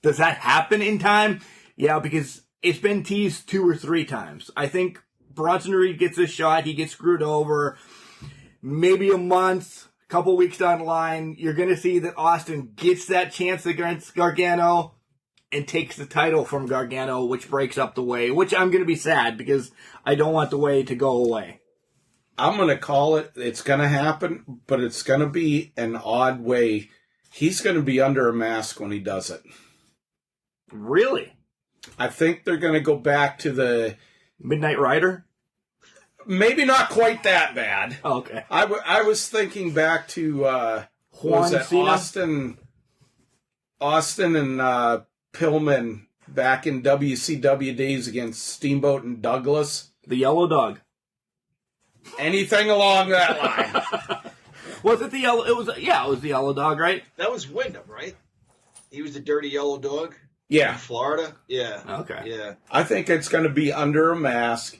Does that happen in time? Yeah, because it's been teased 2 or 3 times. I think Bronson Reed gets a shot. He gets screwed over. Maybe a month, a couple weeks down the line, you're going to see that Austin gets that chance against Gargano. and takes the title from Gargano, which breaks up the way, which I'm going to be sad because I don't want the way to go away. I'm going to call it. It's going to happen, but it's going to be an odd way. He's going to be under a mask when he does it. Really? I think they're going to go back to the Midnight Rider? Maybe not quite that bad. Oh, okay. I was thinking back to Juan Cena? Austin and Pillman back in WCW days against Steamboat and Douglas. The Yellow Dog. Anything along that line. Was it the Yellow? It was the Yellow Dog, right? That was Wyndham, right? He was the dirty yellow dog? Yeah. In Florida? Yeah. Okay. Yeah. I think it's going to be under a mask.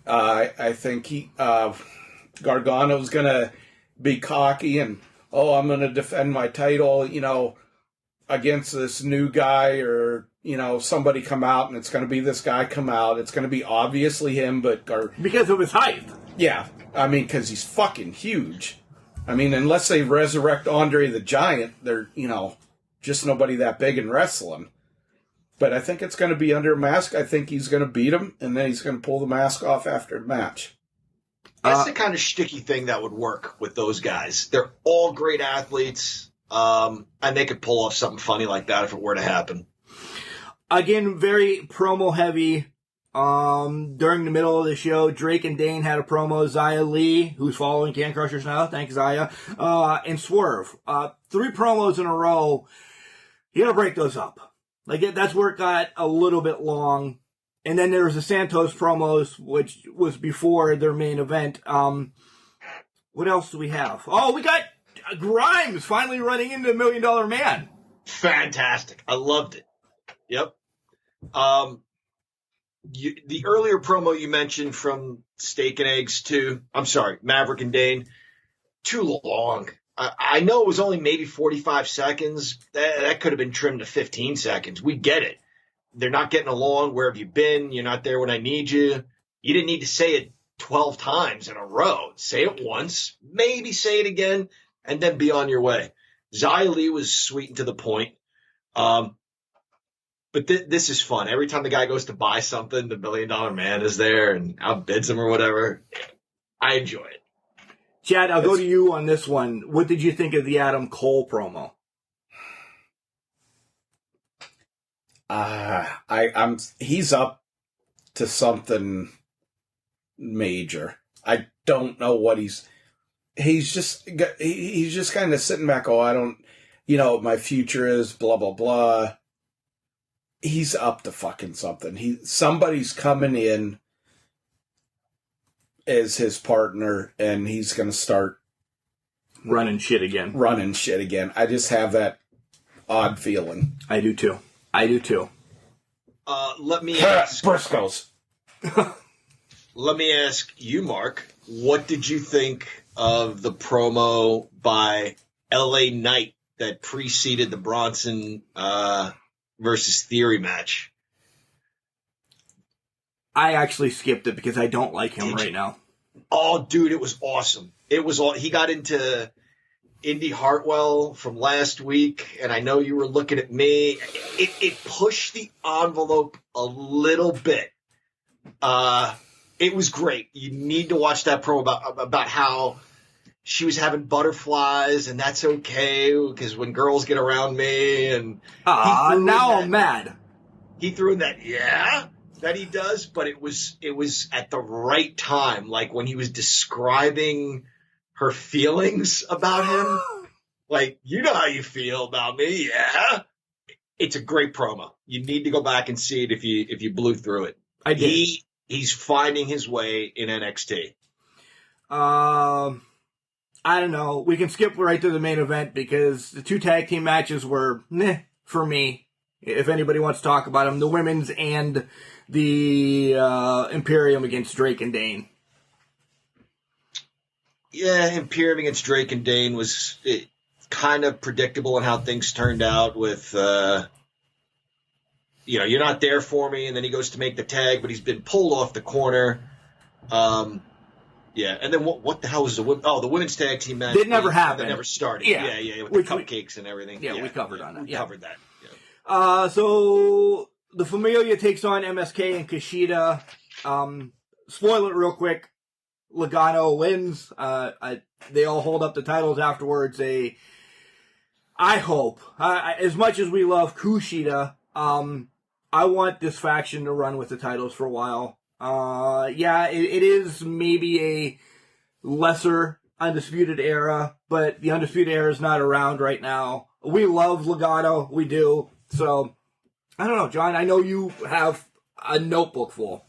I think Gargano's going to be cocky and, I'm going to defend my title, against this new guy or, somebody come out and it's going to be this guy come out. It's going to be obviously him, but... because of his height. Yeah. I mean, because he's fucking huge. I mean, unless they resurrect Andre the Giant, they're, just nobody that big in wrestling. But I think it's going to be under a mask. I think he's going to beat him, and then he's going to pull the mask off after the match. That's the kind of shticky thing that would work with those guys. They're all great athletes, and they could pull off something funny like that if it were to happen. Again, very promo heavy. During the middle of the show, Drake and Dane had a promo. Xia Li, who's following Can Crushers now, thanks Xia, and Swerve. 3 promos in a row. You gotta break those up. That's where it got a little bit long. And then there was the Santos promos, which was before their main event. What else do we have? Oh, we got Grimes finally running into $1 Million Man. Fantastic. I loved it. Yep. The earlier promo you mentioned from Steak and Eggs Maverick and Dane, too long. I know it was only maybe 45 seconds. That could have been trimmed to 15 seconds. We get it. They're not getting along. Where have you been? You're not there when I need you. You didn't need to say it 12 times in a row. Say it once, maybe say it again, and then be on your way. Xia Li was sweet and to the point. But this is fun. Every time the guy goes to buy something, the $1 Million Man is there and outbids him or whatever. I enjoy it. Chad, I'll go to you on this one. What did you think of the Adam Cole promo? He's up to something major. I don't know what he's just kind of sitting back. I don't, my future is blah, blah, blah. He's up to fucking something. Somebody's coming in as his partner, and he's going to start running shit again. I just have that odd feeling. I do too. Let me ask Briscoes. Let me ask you, Mark. What did you think of the promo by LA Knight that preceded the Bronson versus Theory match? I actually skipped it because I don't like him right now. Oh, dude, it was awesome. He got into Indy Hartwell from last week, and I know you were looking at me. It pushed the envelope a little bit. It was great. You need to watch that promo about how she was having butterflies, and that's okay because when girls get around me, and now I'm mad. He threw in that that he does, but it was at the right time, like when he was describing her feelings about him. Like, you know how you feel about me, yeah? It's a great promo. You need to go back and see it if you blew through it. I did. He's finding his way in NXT. I don't know. We can skip right to the main event because the 2 tag team matches were meh for me. If anybody wants to talk about them, the women's and the Imperium against Drake and Dane. Yeah, Imperium against Drake and Dane was kind of predictable in how things turned out with, you're not there for me, and then he goes to make the tag, but he's been pulled off the corner. Yeah, and then what the hell was the women's tag team match? It never happened. That never started. Yeah, with the cupcakes and everything. Yeah, we covered on that. We covered that. So the Familia takes on MSK and Kushida. Spoil it real quick. Logano wins. They all hold up the titles afterwards. I hope, as much as we love Kushida, I want this faction to run with the titles for a while. It is maybe a lesser Undisputed Era, but the Undisputed Era is not around right now. We love Logano, we do. So, I don't know, John, I know you have a notebook full.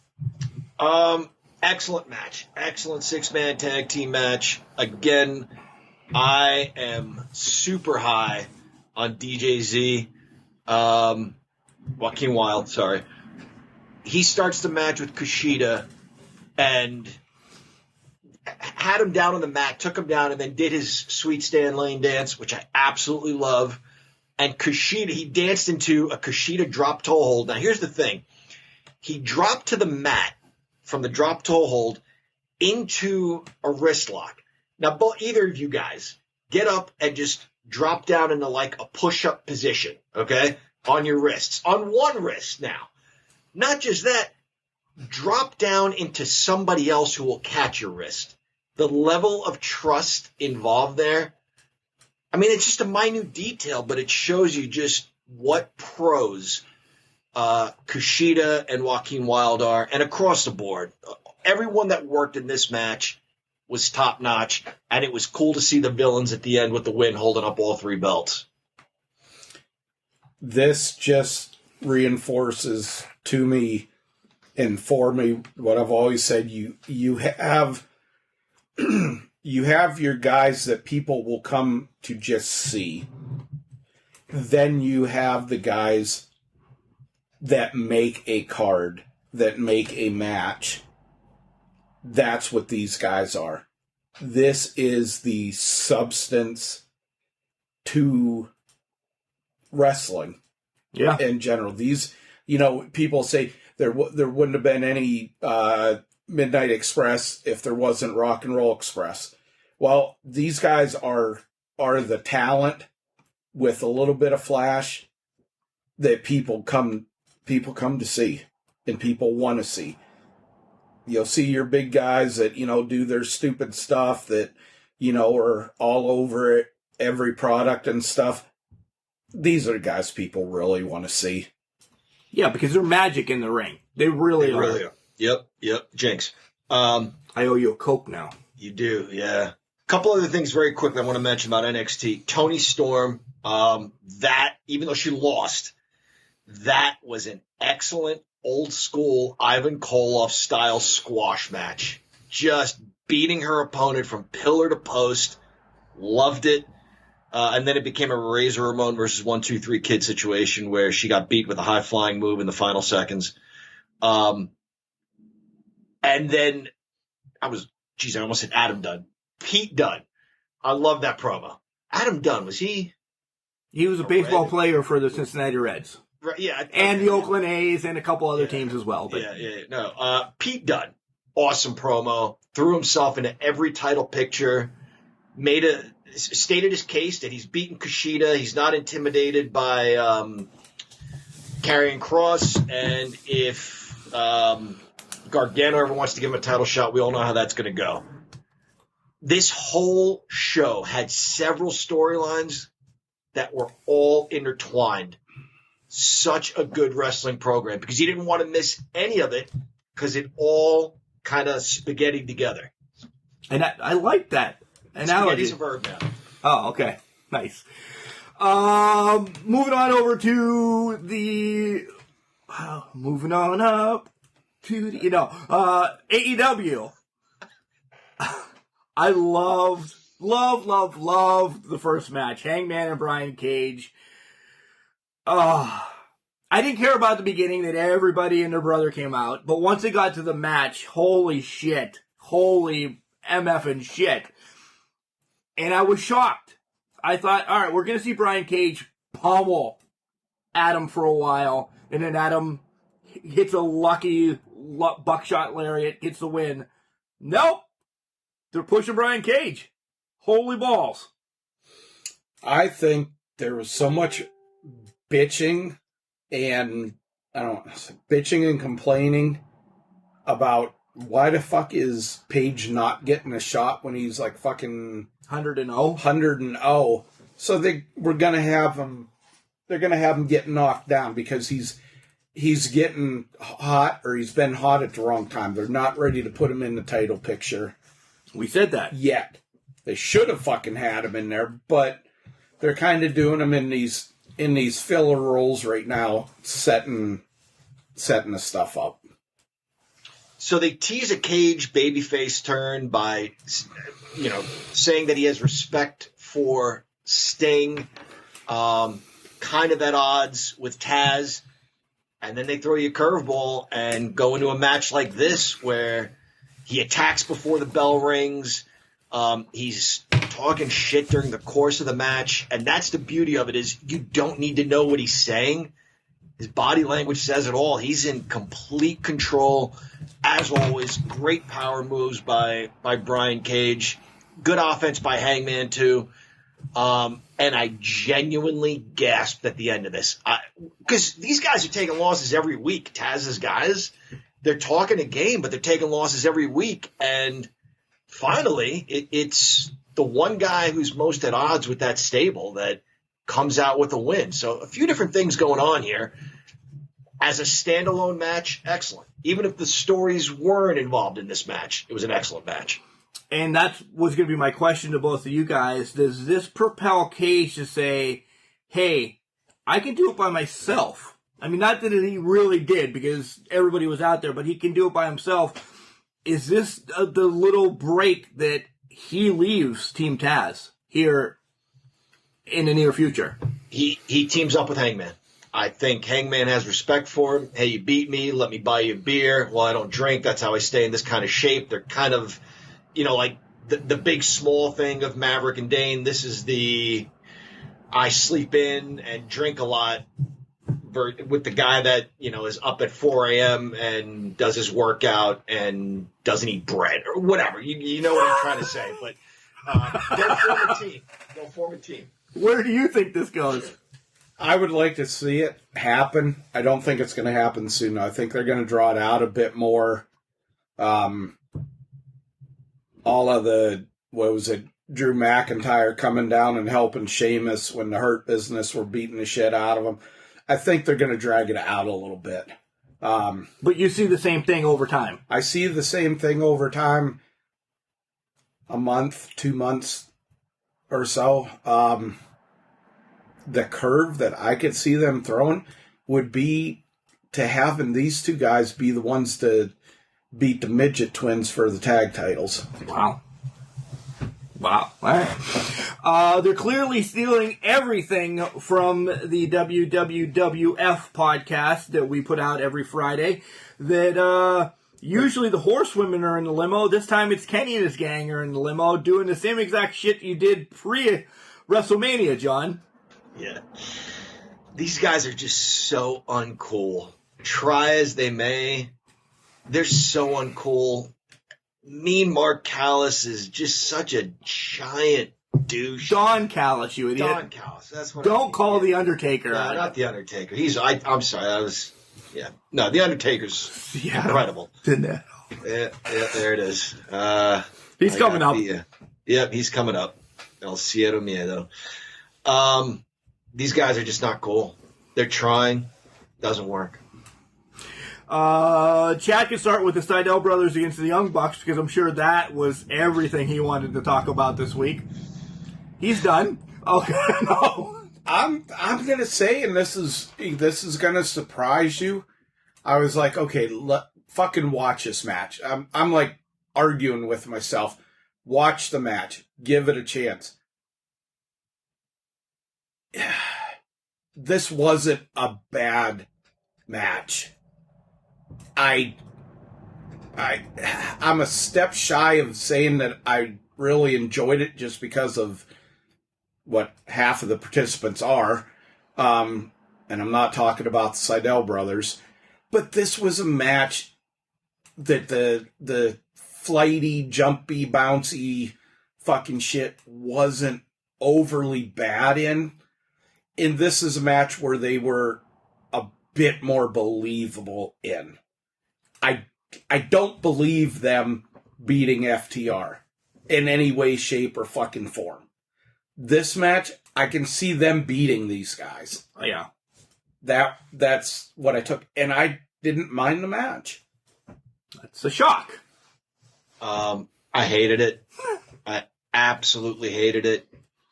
Excellent match. Excellent 6-man tag team match. Again, I am super high on DJZ. Joaquin Wilde, sorry. He starts the match with Kushida and had him down on the mat, took him down, and then did his sweet Stan Lane dance, which I absolutely love. And Kushida, he danced into a Kushida drop toe hold. Now, here's the thing. He dropped to the mat from the drop toe hold into a wrist lock. Now, either of you guys get up and just drop down into like a push-up position, okay, on your wrists, on one wrist now. Not just that, drop down into somebody else who will catch your wrist. The level of trust involved there, I mean, it's just a minute detail, but it shows you just what pros Kushida and Joaquin Wilde are, and across the board. Everyone that worked in this match was top-notch, and it was cool to see the villains at the end with the win holding up all 3 belts. This just reinforces to me and for me what I've always said. You have you have your guys that people will come to just see. Then you have the guys that make a card, that make a match. That's what these guys are. This is the substance to wrestling. Yeah. In general. These, people say there wouldn't have been any Midnight Express if there wasn't Rock and Roll Express. Well, these guys are the talent with a little bit of flash that people come to see and people want to see. You'll see your big guys that, do their stupid stuff that, are all over every product and stuff. These are the guys people really want to see. Yeah, because they're magic in the ring. They really are. Yep. Jinx. I owe you a Coke now. You do, yeah. Couple other things very quickly I want to mention about NXT. Toni Storm, that, even though she lost, that was an excellent old school Ivan Koloff style squash match. Just beating her opponent from pillar to post. Loved it. And then it became a Razor Ramon versus 1-2-3 Kid situation where she got beat with a high flying move in the final seconds. And then I almost said Adam Dunn. Pete Dunne. I love that promo. Adam Dunn, was he? He was a baseball player for the Cincinnati Reds. Right, yeah. And the Oakland A's and a couple other teams as well. But. No. Pete Dunne. Awesome promo. Threw himself into every title picture. Stated his case that he's beaten Kushida. He's not intimidated by Karrion Kross. And if Gargano ever wants to give him a title shot, we all know how that's going to go. This whole show had several storylines that were all intertwined. Such a good wrestling program because you didn't want to miss any of it because it all kind of spaghettied together. And I like that analogy. Spaghetti's a verb now. Oh, okay. Nice. Moving on over to moving on up to AEW. I loved the first match. Hangman and Brian Cage. I didn't care about the beginning that everybody and their brother came out, but once it got to the match, holy shit. Holy MF and shit. And I was shocked. I thought, all right, we're going to see Brian Cage pummel Adam for a while, and then Adam hits a lucky buckshot lariat, gets the win. Nope. They're pushing Brian Cage. Holy balls. I think there was so much bitching and I don't know, bitching and complaining about why the fuck is Page not getting a shot when he's like fucking 100-0. So we're gonna have him. They're gonna have him get knocked down because he's getting hot, or he's been hot at the wrong time. They're not ready to put him in the title picture. We said that yet. They should have fucking had him in there, but they're kind of doing him in these filler roles right now, setting the stuff up. So they tease a Cage babyface turn by, saying that he has respect for Sting, kind of at odds with Taz, and then they throw you a curveball and go into a match like this where he attacks before the bell rings. He's talking shit during the course of the match, and that's the beauty of it, is you don't need to know what he's saying. His body language says it all. He's in complete control. As always, great power moves by Brian Cage. Good offense by Hangman, too. And I genuinely gasped at the end of this. Because these guys are taking losses every week. Taz's guys, they're talking a game, but they're taking losses every week. And finally, it's the one guy who's most at odds with that stable that comes out with a win. So a few different things going on here. As a standalone match, excellent. Even if the stories weren't involved in this match, it was an excellent match. And that was going to be my question to both of you guys. Does this propel Cage to say, hey, I can do it by myself? I mean, not that he really did because everybody was out there, but he can do it by himself. Is this the little break that he leaves Team Taz here in the near future? He teams up with Hangman. I think Hangman has respect for him. Hey, you beat me. Let me buy you a beer. Well, I don't drink. That's how I stay in this kind of shape. They're kind of, like the big small thing of Maverick and Dane. This is the I sleep in and drink a lot with the guy that, is up at 4 a.m. and does his workout and doesn't eat bread or whatever. You know what I'm trying to say. But they'll form a team. They'll form a team. Where do you think this goes? I would like to see it happen. I don't think it's going to happen soon. I think they're going to draw it out a bit more. All of Drew McIntyre coming down and helping Sheamus when the Hurt Business were beating the shit out of him. I think they're going to drag it out a little bit. But you see the same thing over time. I see the same thing over time. A month, 2 months or so. The curve that I could see them throwing would be to having these two guys be the ones to beat the Midget Twins for the tag titles. Wow. All right. They're clearly stealing everything from the WWF podcast that we put out every Friday. That usually the horsewomen are in the limo. This time it's Kenny and his gang are in the limo doing the same exact shit you did pre-WrestleMania, John. Yeah. These guys are just so uncool. Try as they may, they're so uncool. Mean Mark Callis is just such a giant douche. Don Callis, you idiot. Don Callis, that's what Don't call The Undertaker. No, not The Undertaker. I'm sorry, No, The Undertaker's incredible. Yeah, there it is. He's coming up. Yep, he's coming up. El Cielo Miedo. These guys are just not cool. They're trying. Doesn't work. Chad can start with the Seidel brothers against the Young Bucks because I'm sure that was everything he wanted to talk about this week. He's done. Okay, no. I'm gonna say, and this is gonna surprise you. I was like, okay, fucking watch this match. I'm like arguing with myself. Watch the match. Give it a chance. This wasn't a bad match. I'm a step shy of saying that I really enjoyed it just because of what half of the participants are. And I'm not talking about the Seidel brothers. But this was a match that the flighty, jumpy, bouncy fucking shit wasn't overly bad in. And this is a match where they were bit more believable in. I don't believe them beating FTR in any way, shape, or fucking form. This match, I can see them beating these guys. Yeah. That's what I took. And I didn't mind the match. That's a shock. I hated it. I absolutely hated it.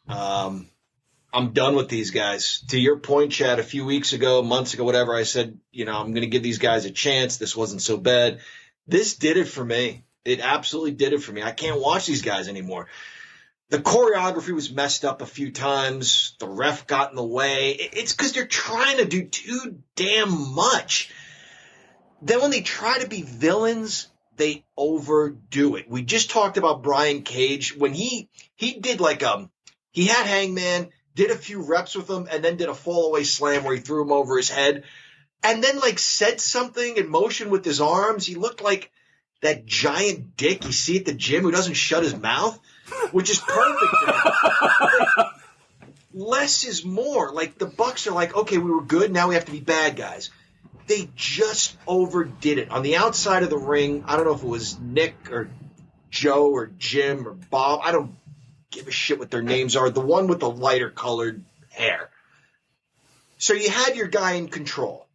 I'm done with these guys. To your point, Chad, a few weeks ago, months ago, whatever, I said, I'm going to give these guys a chance. This wasn't so bad. This did it for me. It absolutely did it for me. I can't watch these guys anymore. The choreography was messed up a few times. The ref got in the way. It's because they're trying to do too damn much. Then when they try to be villains, they overdo it. We just talked about Brian Cage. When he did he had Hangman, did a few reps with him, and then did a fall-away slam where he threw him over his head, and then said something in motion with his arms. He looked like that giant dick you see at the gym who doesn't shut his mouth, which is perfect for him. Less is more. The Bucks are okay, we were good, now we have to be bad guys. They just overdid it. On the outside of the ring, I don't know if it was Nick or Joe or Jim or Bob. I don't give a shit what their names are. The one with the lighter colored hair. So you had your guy in control.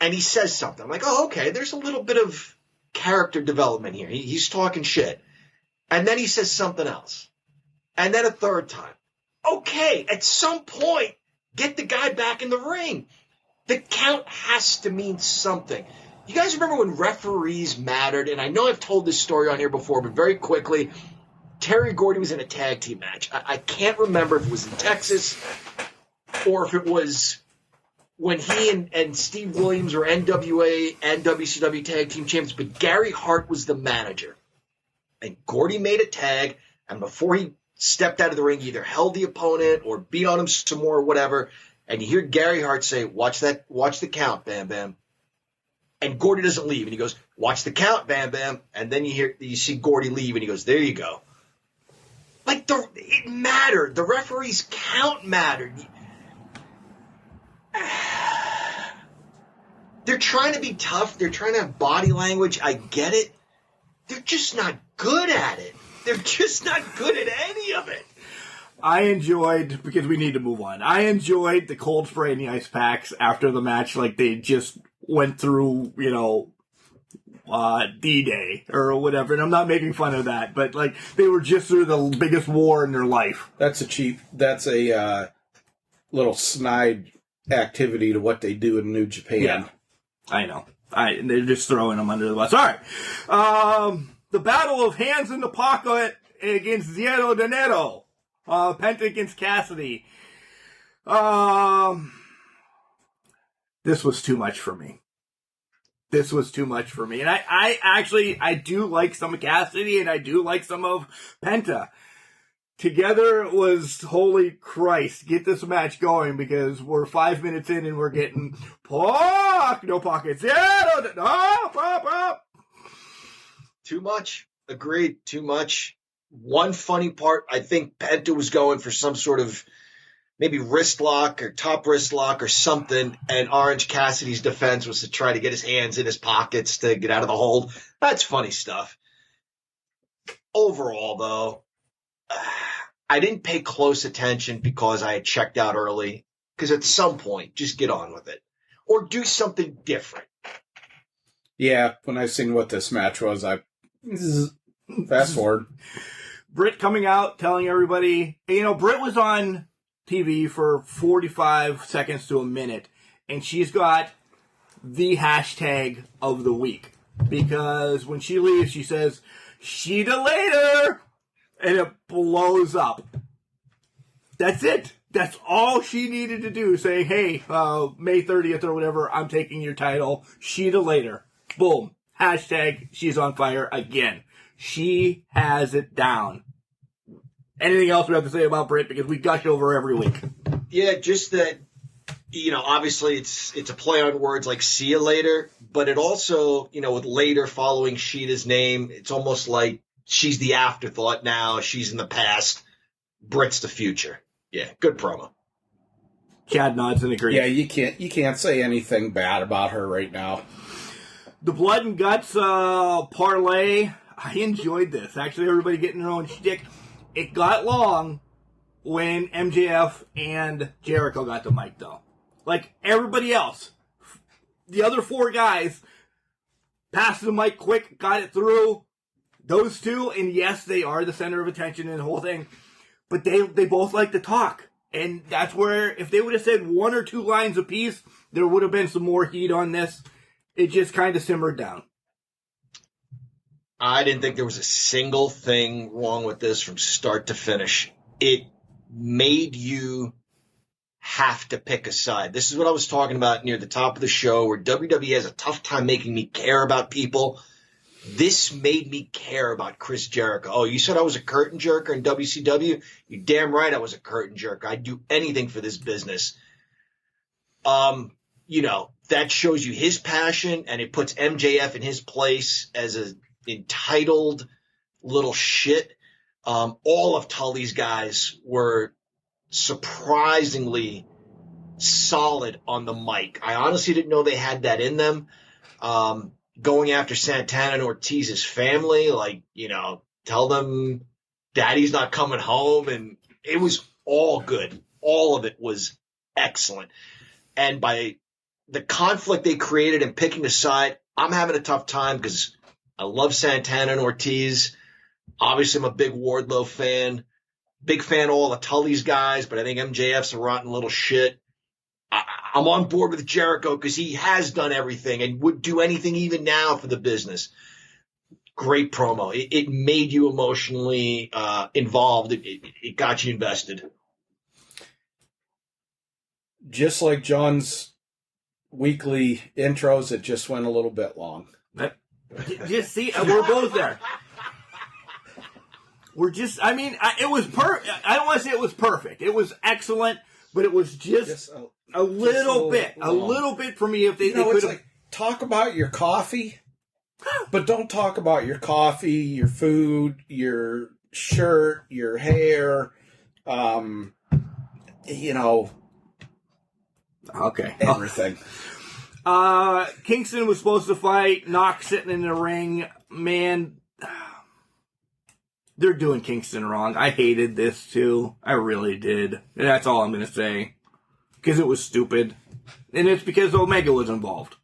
And he says something. I'm like, oh, okay, there's a little bit of character development here. He's talking shit. And then he says something else. And then a third time. Okay, at some point, get the guy back in the ring. The count has to mean something. You guys remember when referees mattered? And I know I've told this story on here before, but very quickly, Terry Gordy was in a tag team match. I can't remember if it was in Texas or if it was when he and Steve Williams were NWA and WCW tag team champions, but Gary Hart was the manager. And Gordy made a tag, and before he stepped out of the ring, he either held the opponent or beat on him some more or whatever. And you hear Gary Hart say, watch the count, Bam Bam. And Gordy doesn't leave. And he goes, watch the count, Bam Bam. And then you see Gordy leave, and he goes, there you go. It mattered. The referee's count mattered. They're trying to be tough. They're trying to have body language. I get it. They're just not good at it. They're just not good at any of it. I enjoyed, because we need to move on, I enjoyed the cold spray and the ice packs after the match, they just went through, D-Day or whatever, and I'm not making fun of that, but, they were just through the biggest war in their life. That's a little snide activity to what they do in New Japan. Yeah, I know. They're just throwing them under the bus. All right. The Battle of Hands in the Pocket against Zero Dinero. Penta against Cassidy. This was too much for me. And I do like some of Cassidy, and I do like some of Penta. Together it was, holy Christ, get this match going, because we're 5 minutes in and we're getting no pockets. Too much. Agreed. Too much. One funny part, I think Penta was going for some sort of maybe wrist lock or top wrist lock or something, and Orange Cassidy's defense was to try to get his hands in his pockets to get out of the hold. That's funny stuff. Overall, though, I didn't pay close attention because I had checked out early, because at some point, just get on with it. Or do something different. Yeah, when I seen what this match was, fast forward. Britt coming out, telling everybody, Britt was on TV for 45 seconds to a minute, and she's got the hashtag of the week. Because when she leaves, she says, "Sheeta later!" And it blows up. That's it. That's all she needed to do. Say, hey, May 30th or whatever, I'm taking your title. Sheeta later. Boom. Hashtag she's on fire again. She has it down. Anything else we have to say about Britt? Because we gush over her every week. Yeah, just that, obviously it's a play on words like see you later, but it also, with later following Sheeta's name, it's almost like she's the afterthought now. She's in the past. Britt's the future. Yeah, good promo. Chad nods and agrees. Yeah, you can't say anything bad about her right now. The Blood and Guts parlay, I enjoyed this. Actually, everybody getting their own shtick. It got long when MJF and Jericho got the mic, though. Like everybody else, the other 4 guys passed the mic quick, got it through. Those 2, and yes, they are the center of attention in the whole thing, but they both like to talk. And that's where, if they would have said 1 or 2 lines apiece, there would have been some more heat on this. It just kind of simmered down. I didn't think there was a single thing wrong with this from start to finish. It made you have to pick a side. This is what I was talking about near the top of the show, where WWE has a tough time making me care about people. This made me care about Chris Jericho. Oh, you said I was a curtain jerker in WCW? You're damn right I was a curtain jerker. I'd do anything for this business. That shows you his passion, and it puts MJF in his place as an entitled little shit. All of Tully's guys were surprisingly solid on the mic. I honestly didn't know they had that in them. Going after Santana and Ortiz's family, tell them daddy's not coming home, and it was all good. All of it was excellent. And by the conflict they created and picking a side, I'm having a tough time because I love Santana and Ortiz. Obviously, I'm a big Wardlow fan. Big fan of all the Tully's guys, but I think MJF's a rotten little shit. I'm on board with Jericho because he has done everything and would do anything even now for the business. Great promo. It made you emotionally involved. It got you invested. Just like John's weekly intros, it just went a little bit long. Just see, we're both there. We're just, it was I don't want to say it was perfect. It was excellent, but it was just a little bit for me. If they could have talk about your coffee, but don't talk about your coffee, your food, your shirt, your hair, Okay. Everything. Kingston was supposed to fight. Knox sitting in the ring. Man, they're doing Kingston wrong. I hated this too. I really did. And that's all I'm going to say. Because it was stupid. And it's because Omega was involved.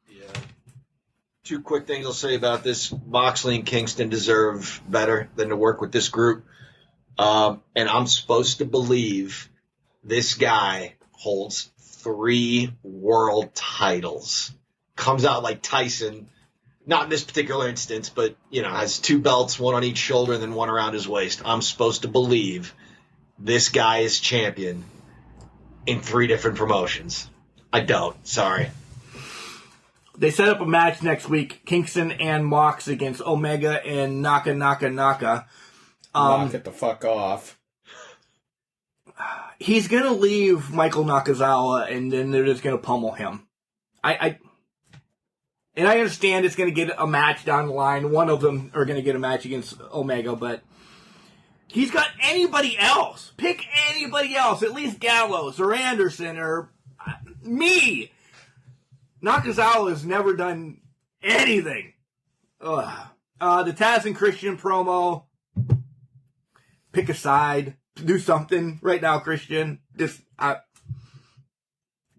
Yeah. 2 quick things I'll say about this. Moxley and Kingston deserve better than to work with this group. And I'm supposed to believe this guy holds 3 world titles. Comes out like Tyson, not in this particular instance, but, has 2 belts, 1 on each shoulder and then 1 around his waist. I'm supposed to believe this guy is champion in 3 different promotions. I don't. Sorry. They set up a match next week, Kingston and Mox against Omega and Naka. Knock it the fuck off. He's going to leave Michael Nakazawa, and then they're just going to pummel him. And I understand it's going to get a match down the line. One of them are going to get a match against Omega, but he's got anybody else. Pick anybody else, at least Gallows or Anderson or me. Nakazawa has never done anything. The Taz and Christian promo. Pick a side. Do something right now, Christian. Just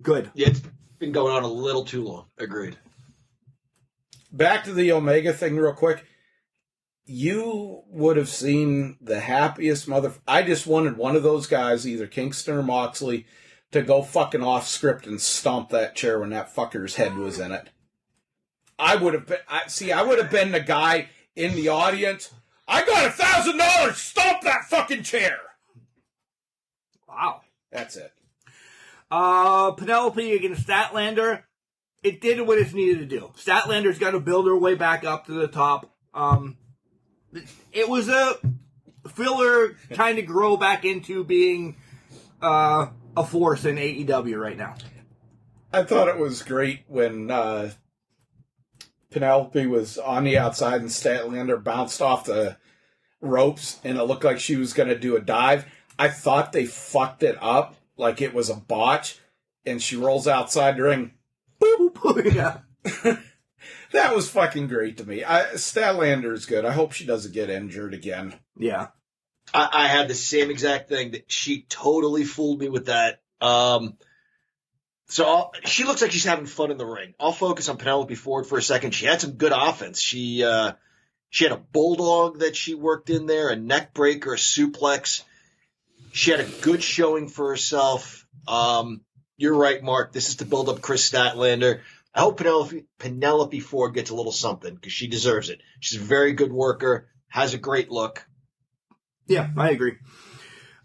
good. Yeah, it's been going on a little too long. Agreed. Back to the Omega thing real quick. You would have seen the happiest I just wanted one of those guys, either Kingston or Moxley, to go fucking off script and stomp that chair when that fucker's head was in it. I would have been the guy in the audience. I got $1,000. Stomp that fucking chair. Wow. That's it. Penelope against Statlander. It did what it needed to do. Statlander's got to build her way back up to the top. It was a filler, kind of grow back into being a force in AEW right now. I thought it was great when Penelope was on the outside and Statlander bounced off the ropes and it looked like she was going to do a dive. I thought they fucked it up like it was a botch, and she rolls outside the ring. Boop. Yeah. That was fucking great to me. Statlander is good. I hope she doesn't get injured again. Yeah. I had the same exact thing. That she totally fooled me with that. She looks like she's having fun in the ring. I'll focus on Penelope Ford for a second. She had some good offense. She had a bulldog that she worked in there, a neck breaker, a suplex. She had a good showing for herself. You're right, Mark. This is to build up Chris Statlander. I hope Penelope Ford gets a little something because she deserves it. She's a very good worker, has a great look. Yeah, I agree.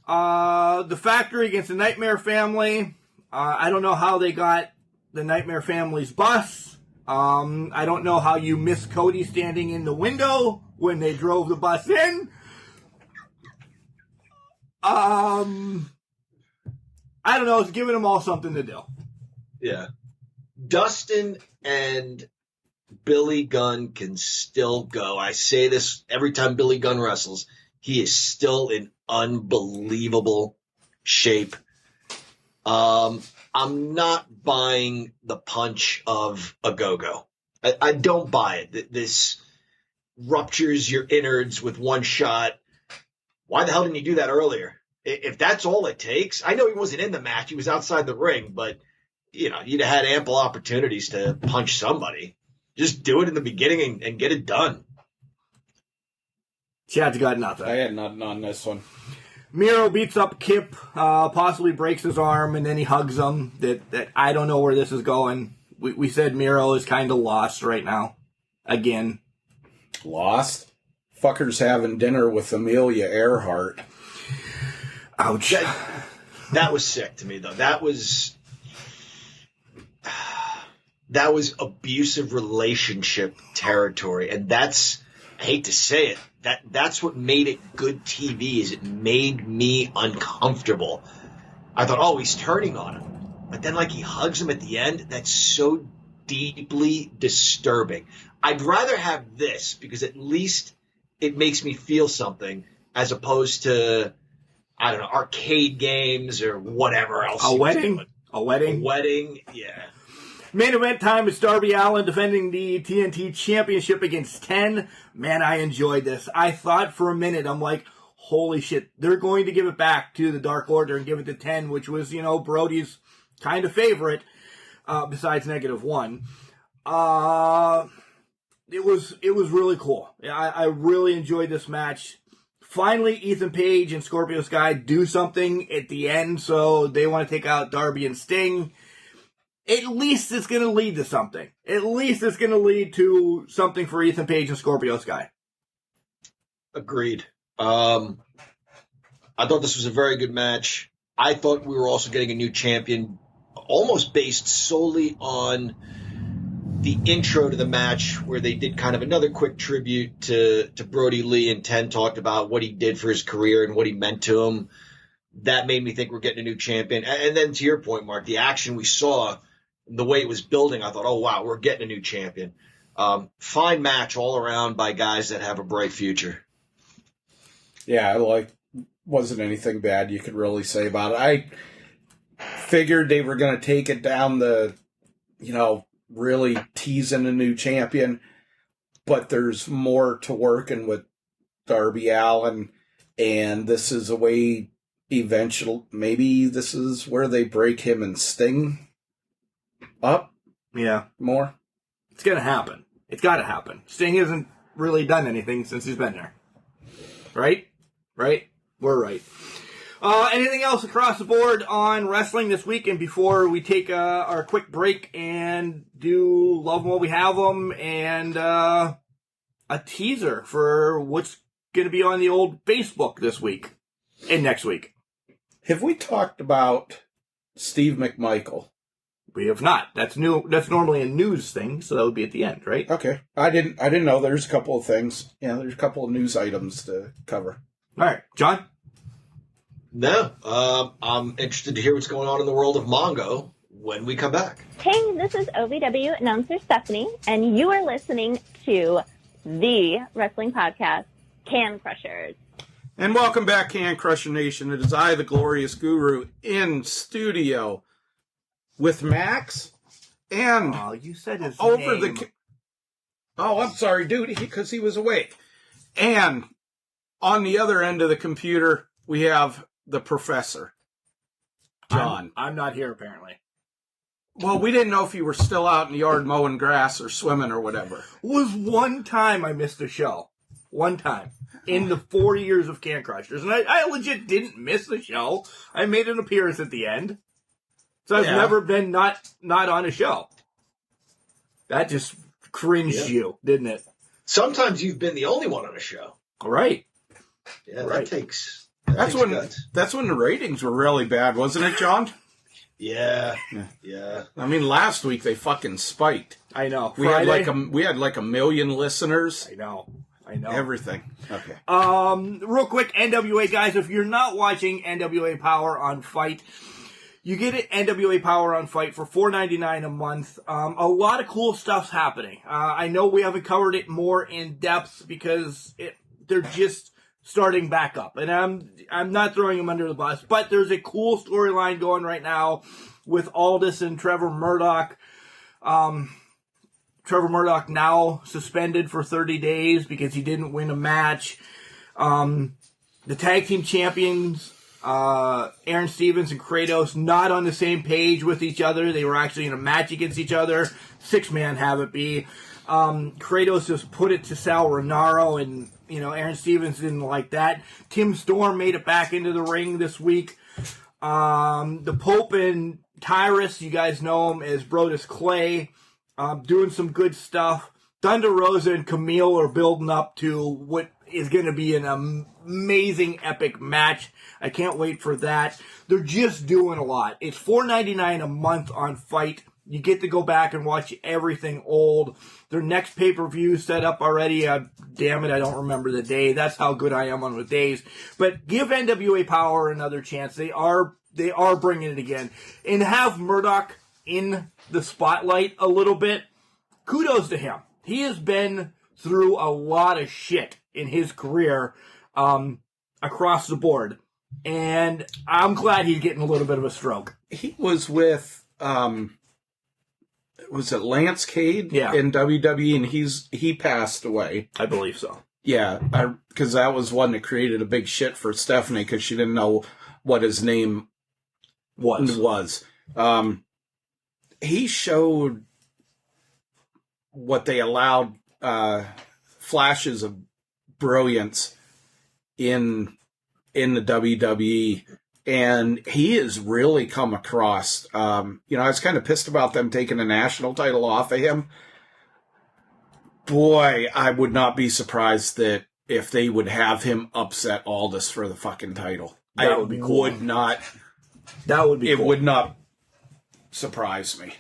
The Factory against the Nightmare Family. I don't know how they got the Nightmare Family's bus. I don't know how you missed Cody standing in the window when they drove the bus in. I don't know. It's giving them all something to do. Yeah. Dustin and Billy Gunn can still go. I say this every time Billy Gunn wrestles. He is still in unbelievable shape. I'm not buying the punch of a go-go. I don't buy it. This ruptures your innards with one shot. Why the hell didn't you do that earlier? If that's all it takes, I know he wasn't in the match. He was outside the ring, but you'd have had ample opportunities to punch somebody. Just do it in the beginning and get it done. Chad's got nothing. I had nothing on this one. Miro beats up Kip, possibly breaks his arm, and then he hugs him. That I don't know where this is going. We said Miro is kind of lost right now. Again. Lost? Fucker's having dinner with Amelia Earhart. Ouch. That was sick to me, though. That was abusive relationship territory. And that's, I hate to say it, that's what made it good TV, is it made me uncomfortable. I thought, oh, he's turning on him. But then, he hugs him at the end. That's so deeply disturbing. I'd rather have this, because at least it makes me feel something, as opposed to, I don't know, arcade games or whatever else. A wedding? A wedding, yeah. Main event time is Darby Allin defending the TNT Championship against 10. Man, I enjoyed this. I thought for a minute, I'm like, holy shit, they're going to give it back to the Dark Order and give it to 10, which was, Brody's kind of favorite, besides -1. It was really cool. I really enjoyed this match. Finally, Ethan Page and Scorpio Sky do something at the end, so they want to take out Darby and Sting. At least it's going to lead to something. At least it's going to lead to something for Ethan Page and Scorpio Sky. Agreed. I thought this was a very good match. I thought we were also getting a new champion, almost based solely on the intro to the match, where they did kind of another quick tribute to Brody Lee, and 10 talked about what he did for his career and what he meant to him. That made me think we're getting a new champion. And then to your point, Mark, the action we saw, the way it was building, I thought, oh, wow, we're getting a new champion. Fine match all around by guys that have a bright future. Yeah, wasn't anything bad you could really say about it. I figured they were going to take it down the, really teasing a new champion, but there's more to working with Darby Allin, and this is a way eventually, maybe this is where they break him and Sting up. Yeah. More. It's going to happen. It's got to happen. Sting hasn't really done anything since he's been there. Right? We're right. Anything else across the board on wrestling this week? And before we take our quick break and do Love 'Em While We Have 'Em and a teaser for what's going to be on the old Facebook this week and next week. Have we talked about Steve McMichael? We have not. That's new. That's normally a news thing, so that would be at the end, right? Okay. I didn't know. There's a couple of things. Yeah, there's a couple of news items to cover. All right. John? No. I'm interested to hear what's going on in the world of Mongo when we come back. Hey, this is OVW announcer Stephanie, and you are listening to the wrestling podcast, Can Crushers. And welcome back, Can Crusher Nation. It is I, the Glorious Guru, in studio with Max and you said his over name. I'm sorry, dude, because he was awake. And on the other end of the computer, we have the professor, John. I'm not here, apparently. Well, we didn't know if you were still out in the yard mowing grass or swimming or whatever. Was one time I missed a show. One time. In the 4 years of Can Crushers. And I legit didn't miss the show. I made an appearance at the end. So I've never been not on a show. That just cringed you, didn't it? Sometimes you've been the only one on a show. Right. Yeah, right. that takes That's when guts. that's when the ratings were really bad, wasn't it, John? Yeah. I mean, last week they fucking spiked. I know. We had like a million listeners. I know. Everything. Okay. Real quick, NWA guys, if you're not watching NWA Power on Fight, you get it NWA Power on Fight for $4.99 a month. A lot of cool stuff's happening. I know we haven't covered it more in depth because they're just starting back up, and I'm not throwing them under the bus, but there's a cool storyline going right now with Aldis and Trevor Murdoch. Trevor Murdoch now suspended for 30 days because he didn't win a match. The tag team champions, Aaron Stevens and Kratos, not on the same page with each other. They were actually in a match against each other. 6-man have it be. Kratos just put it to Sal Rinauro, and Aaron Stevens didn't like that. Tim Storm made it back into the ring this week. The Pope and Tyrus, you guys know him as Brodus Clay, doing some good stuff. Thunder Rosa and Camille are building up to what is going to be an amazing, epic match. I can't wait for that. They're just doing a lot. It's $4.99 a month on Fight. You get to go back and watch everything old. Their next pay-per-view set up already. Damn it, I don't remember the day. That's how good I am on the days. But give NWA Power another chance. They are bringing it again. And have Murdoch in the spotlight a little bit. Kudos to him. He has been through a lot of shit in his career across the board. And I'm glad he's getting a little bit of a stroke. He was with... was it Lance Cade in WWE, and he passed away. I believe so. Yeah, because that was one that created a big shit for Stephanie because she didn't know what his name was. He showed what they allowed flashes of brilliance in the WWE. And he has really come across, I was kind of pissed about them taking the national title off of him. Boy, I would not be surprised that if they would have him upset Aldis for the fucking title. That would be cool. It would not surprise me.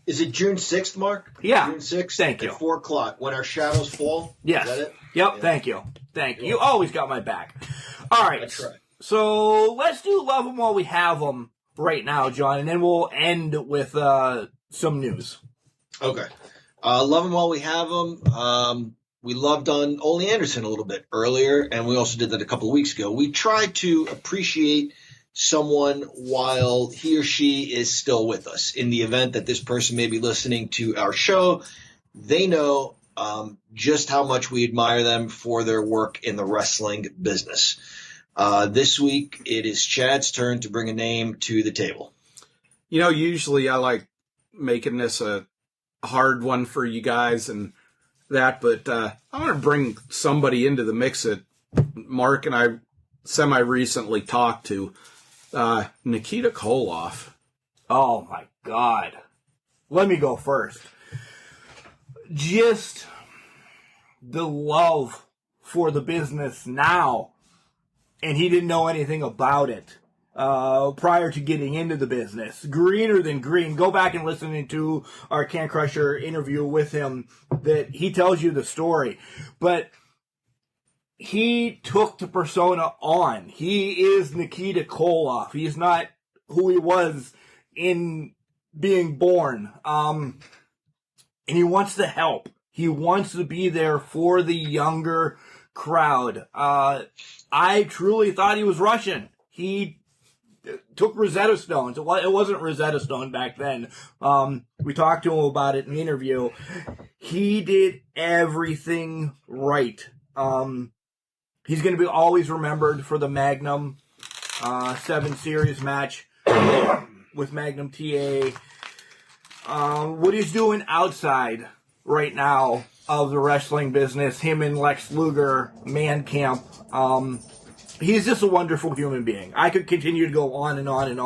Is it June 6th, Mark? Yeah. June 6th? Thank you. At 4 o'clock, when our shadows fall? Yes. Is that it? Yep, yeah. Thank you. You always got my back. All right. That's right. So let's do Love 'em while we have them right now, John, and then we'll end with some news. Okay. Love 'em while we have them. We loved on Ole Anderson a little bit earlier, and we also did that a couple of weeks ago. We try to appreciate someone while he or she is still with us. In the event that this person may be listening to our show, they know just how much we admire them for their work in the wrestling business. This week, it is Chad's turn to bring a name to the table. Usually I like making this a hard one for you guys and that, but I want to bring somebody into the mix that Mark and I semi-recently talked to. Nikita Koloff. Oh, my God. Let me go first. Just the love for the business now. And he didn't know anything about it prior to getting into the business. Greener than green. Go back and listen to our Can Crusher interview with him that he tells you the story. But he took the persona on. He is Nikita Koloff. He's not who he was in being born. And he wants to help. He wants to be there for the younger crowd. I truly thought he was Russian. He took Rosetta Stones. It wasn't Rosetta Stone back then. We talked to him about it in the interview. He did everything right. He's going to be always remembered for the Magnum 7 Series match with Magnum TA. What he's doing outside right now of the wrestling business, him and Lex Luger, Man Camp, he's just a wonderful human being. I could continue to go on and on and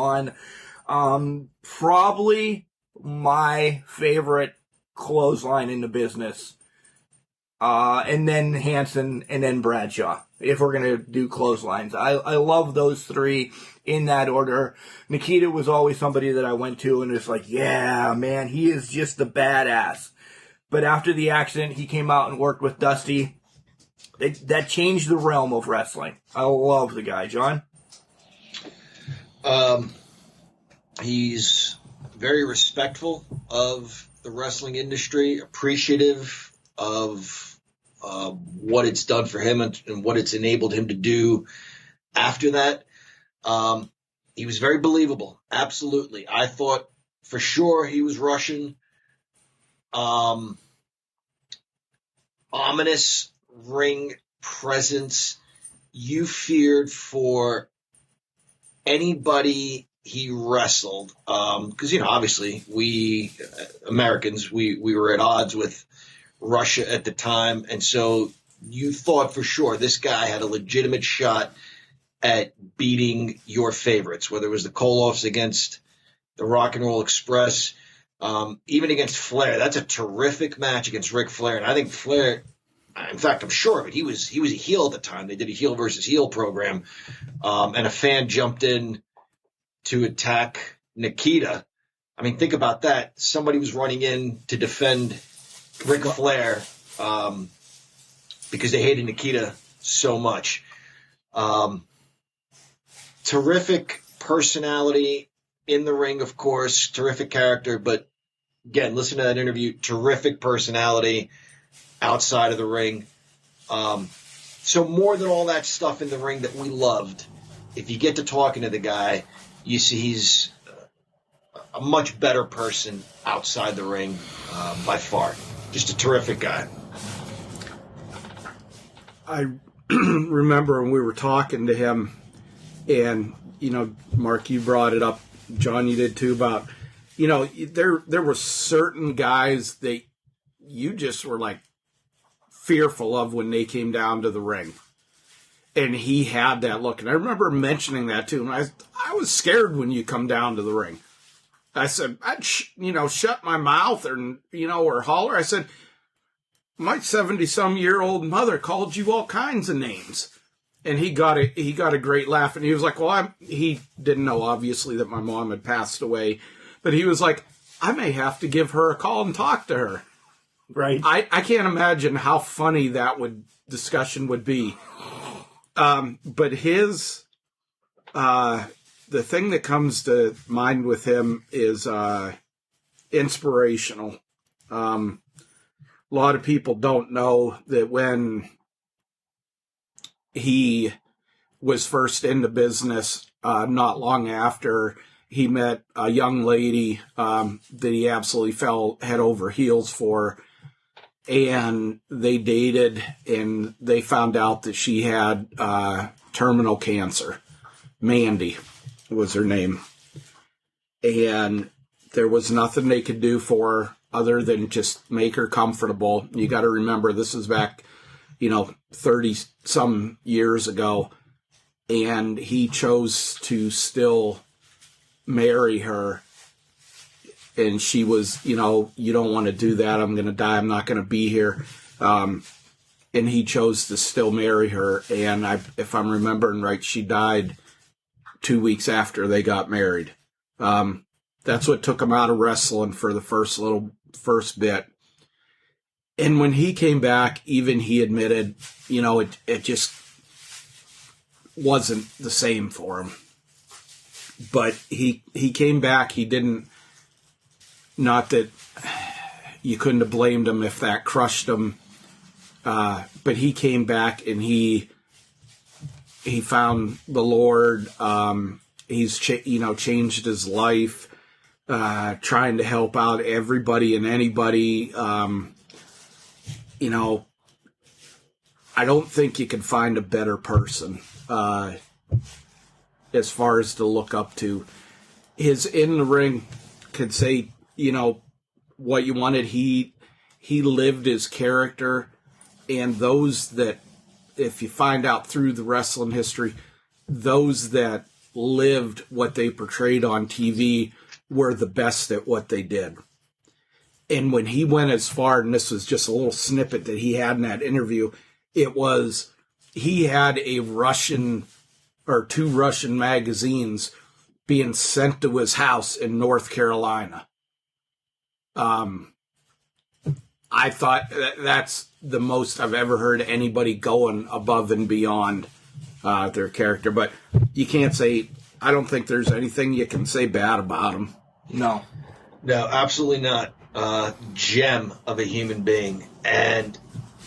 on. Probably my favorite clothesline in the business. And then Hansen, and then Bradshaw, if we're going to do clotheslines. I love those three in that order. Nikita was always somebody that I went to and was like, yeah, man, he is just the badass. But after the accident, he came out and worked with Dusty. That changed the realm of wrestling. I love the guy. John? He's very respectful of the wrestling industry, appreciative of what it's done for him and what it's enabled him to do after that. He was very believable. Absolutely. I thought for sure he was Russian. Ominous ring presence. You feared for anybody he wrestled. Because, obviously we Americans, we were at odds with Russia at the time. And so you thought for sure this guy had a legitimate shot at beating your favorites, whether it was the Koloffs against the Rock and Roll Express, even against Flair. That's a terrific match against Ric Flair. And I think Flair, in fact, I'm sure of it, he was a heel at the time. They did a heel versus heel program. And a fan jumped in to attack Nikita. I mean, think about that. Somebody was running in to defend Ric Flair because they hated Nikita so much. Terrific personality in the ring, of course. Terrific character. But, again, listen to that interview. Terrific personality outside of the ring. So more than all that stuff in the ring that we loved, if you get to talking to the guy, you see he's a much better person outside the ring by far. Just a terrific guy. I remember when we were talking to him, and, Mark, you brought it up, John, you did too, about, there were certain guys that you just were like fearful of when they came down to the ring. And he had that look. And I remember mentioning that to him. I was scared when you come down to the ring. I said, I'd shut my mouth or holler. I said, my 70-some-year-old mother called you all kinds of names. And he got a great laugh. And he was like, well, he didn't know, obviously, that my mom had passed away. But he was like, I may have to give her a call and talk to her. Right. I can't imagine how funny that discussion would be. But his, the thing that comes to mind with him is inspirational. A lot of people don't know that when he was first into business, not long after, he met a young lady that he absolutely fell head over heels for. And they dated, and they found out that she had terminal cancer. Mandy was her name. And there was nothing they could do for her other than just make her comfortable. You got to remember, this is back, 30-some years ago. And he chose to still marry her. And she was, you don't want to do that. I'm going to die. I'm not going to be here. And he chose to still marry her. And if I'm remembering right, she died 2 weeks after they got married. That's what took him out of wrestling for the first bit. And when he came back, even he admitted, it just wasn't the same for him. But he came back. He didn't. Not that you couldn't have blamed him if that crushed him But he came back and he found the Lord. He's changed his life, trying to help out everybody and anybody. I don't think you can find a better person as far as to look up to. His in the ring could say, what you wanted. He lived his character, and those that, if you find out through the wrestling history, those that lived what they portrayed on TV were the best at what they did. And when he went as far, and this was just a little snippet that he had in that interview, it was he had a Russian or 2 Russian magazines being sent to his house in North Carolina. I thought that's the most I've ever heard anybody going above and beyond their character. But you can't say, I don't think there's anything you can say bad about him. No, absolutely not. Gem of a human being. And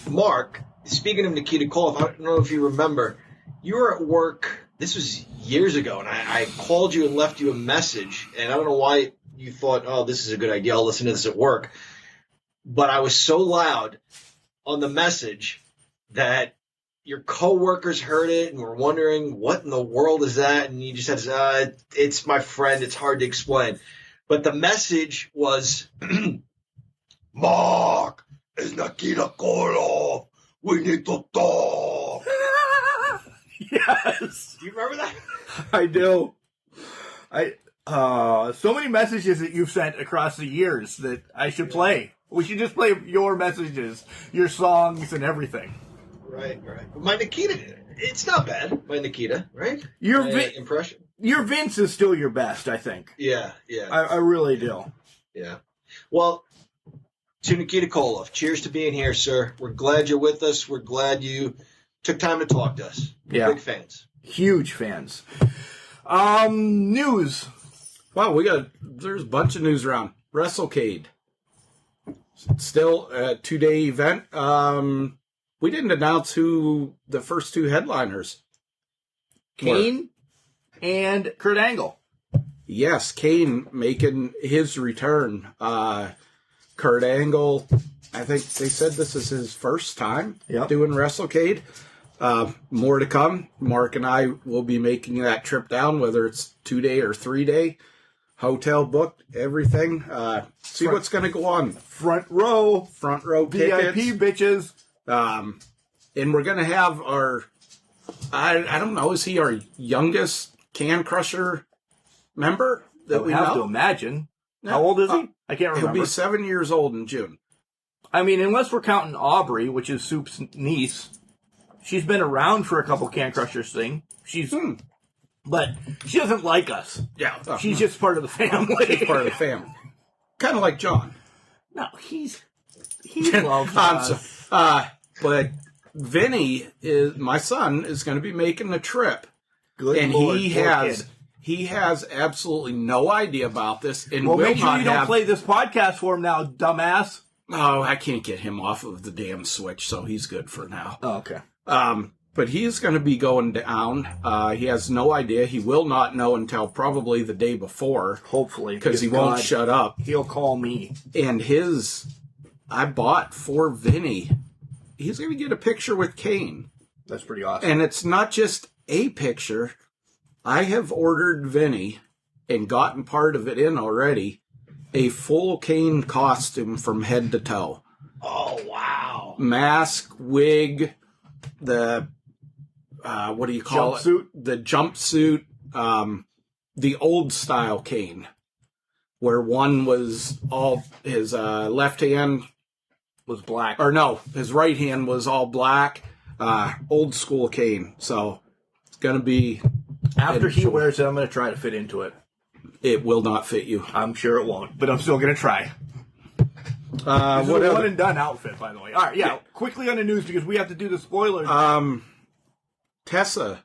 Mark, speaking of Nikita Koloff, I don't know if you remember, you were at work, this was years ago, and I called you and left you a message, and I don't know why you thought, oh, this is a good idea, I'll listen to this at work. But I was so loud on the message that your coworkers heard it and were wondering, what in the world is that? And you just had to say, it's my friend, it's hard to explain. But the message was, Mark, it's Nikita Koloff. We need to talk. Yes. Do you remember that? I do. So many messages that you've sent across the years that I should play. We should just play your messages, your songs, and everything. Right. But my Nikita, it's not bad. My Nikita, right? Your impression. Your Vince is still your best, I think. Yeah. I really do. Yeah. Well, to Nikita Koloff, cheers to being here, sir. We're glad you're with us. We're glad you took time to talk to us. We're big fans. Huge fans. News. Wow, there's a bunch of news around. WrestleCade. Still a 2-day event. We didn't announce who the first 2 headliners Kane and Kurt Angle. Yes, Kane making his return. Kurt Angle, I think they said this is his first time doing WrestleCade. More to come. Mark and I will be making that trip down, whether it's 2-day or 3-day. Hotel booked, everything. See what's going to go on. Front row tickets. VIP bitches. And we're going to have our, I don't know, is he our youngest Can Crusher member that we have to imagine. How old is he? I can't remember. He'll be 7 years old in June. I mean, unless we're counting Aubrey, which is Soup's niece, she's been around for a couple Can Crushers thing. But she doesn't like us. Yeah. She's just part of the family. She's part of the family. Kind of like John. No, he loves us. But Vinny, my son, is going to be making the trip. Good and Lord, he has absolutely no idea about this. And well, make sure you don't play this podcast for him now, dumbass. Oh, I can't get him off of the damn Switch, so he's good for now. Oh, okay. But he's going to be going down. He has no idea. He will not know until probably the day before. Hopefully. Because he won't shut up. He'll call me. And I bought for Vinny. He's going to get a picture with Kane. That's pretty awesome. And it's not just a picture. I have ordered Vinny and gotten part of it in already. A full Kane costume from head to toe. Oh, wow. Mask, wig, the, what do you call jumpsuit? It? The jumpsuit, the old style Kane, where one was all, his left hand was black. Or no, his right hand was all black, old school Kane. So it's going to be... After he wears it, I'm going to try to fit into it. It will not fit you. I'm sure it won't, but I'm still going to try. This is a one and done outfit, by the way. All right, quickly on the news because we have to do the spoilers. Tessa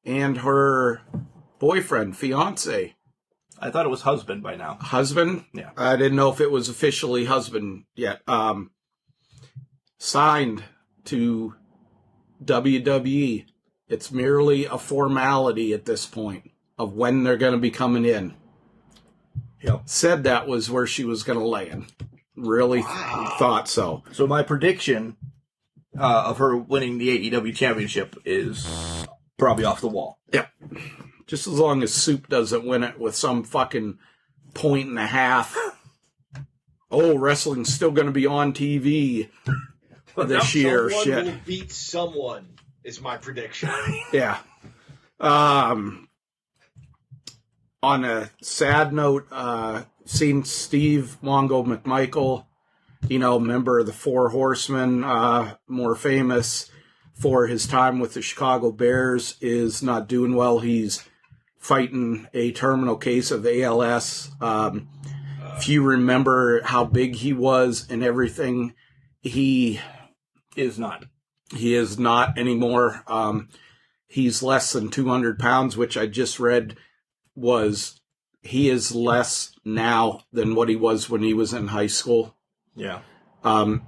and her boyfriend, fiance. I thought it was husband by now. Husband? Yeah. I didn't know if it was officially husband yet. Signed to WWE. It's merely a formality at this point of when they're going to be coming in. Yep. Said that was where she was going to land. Really thought so. So my prediction of her winning the AEW championship is probably off the wall. Yep. Just as long as Soup doesn't win it with some fucking 1.5. Oh, wrestling's still going to be on TV this year. Someone Shit. will beat someone is my prediction. Yeah. On a sad note, seen Steve Mongo McMichael, member of the Four Horsemen, more famous for his time with the Chicago Bears, is not doing well. He's fighting a terminal case of ALS. If you remember how big he was and everything, he is not. He is not anymore. He's less than 200 pounds, which I just read he is less now than what he was when he was in high school. Yeah. I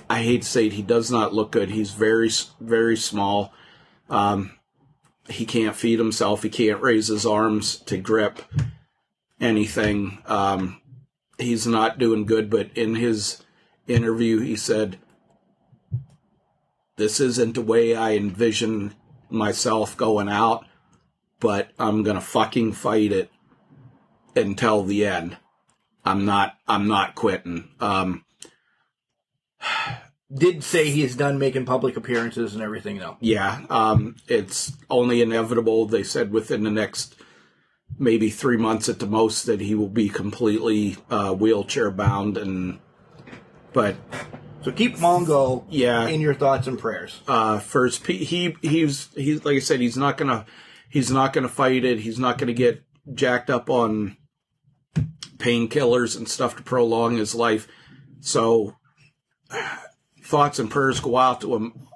hate to say it, he does not look good. He's very, very small. He can't feed himself. He can't raise his arms to grip anything. He's not doing good, but in his interview, he said, "This isn't the way I envision myself going out, but I'm going to fucking fight it until the end. I'm not quitting." Did say he is done making public appearances and everything, though. Yeah, it's only inevitable. They said within the next maybe 3 months at the most that he will be completely wheelchair bound. So keep Mongo in your thoughts and prayers. First, he's like I said, he's not gonna fight it. He's not gonna get jacked up on painkillers and stuff to prolong his life. So thoughts and prayers go out to him.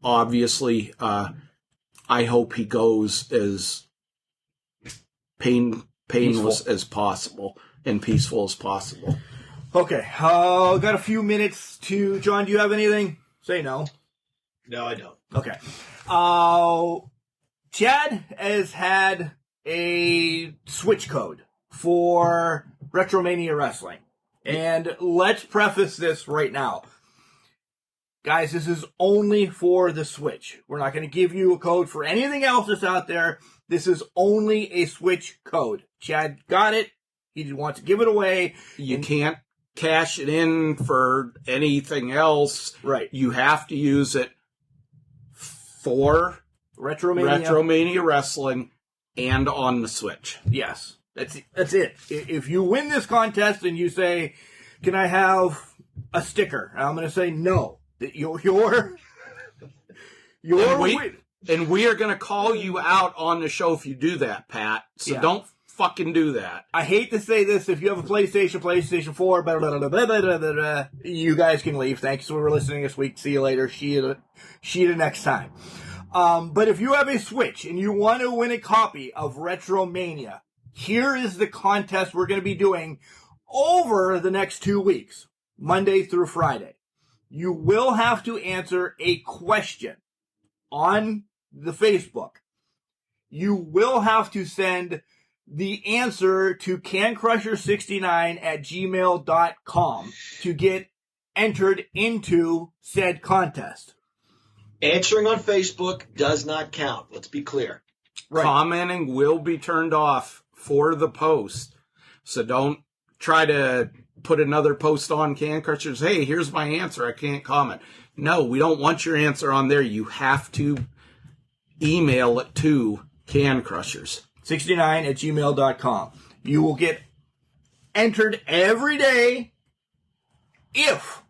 Obviously, I hope he goes as painless as possible and peaceful as possible. Okay, got a few minutes to... John, do you have anything? Say no. No, I don't. Okay. Chad has had a switch code for Retromania Wrestling. And let's preface this right now. Guys, this is only for the Switch. We're not going to give you a code for anything else that's out there. This is only a Switch code. Chad got it. He wants to give it away. You can't cash it in for anything else. Right. You have to use it for Retromania Wrestling and on the Switch. Yes. That's it. If you win this contest and you say, "Can I have a sticker?" I'm going to say no. And we are going to call you out on the show if you do that, Pat. So don't fucking do that. I hate to say this. If you have a PlayStation 4, blah, blah, blah, blah, blah, blah, blah, you guys can leave. Thanks for listening this week. See you later. See you next time. But if you have a Switch and you want to win a copy of Retromania, here is the contest we're going to be doing over the next 2 weeks, Monday through Friday. You will have to answer a question on the Facebook. You will have to send the answer to cancrusher69@gmail.com to get entered into said contest. Answering on Facebook does not count. Let's be clear. Right. Commenting will be turned off for the post. So don't try to put another post on Can Crushers. Hey, here's my answer. I can't comment. No, we don't want your answer on there. You have to email it to Can Crushers. 69@gmail.com. You will get entered every day if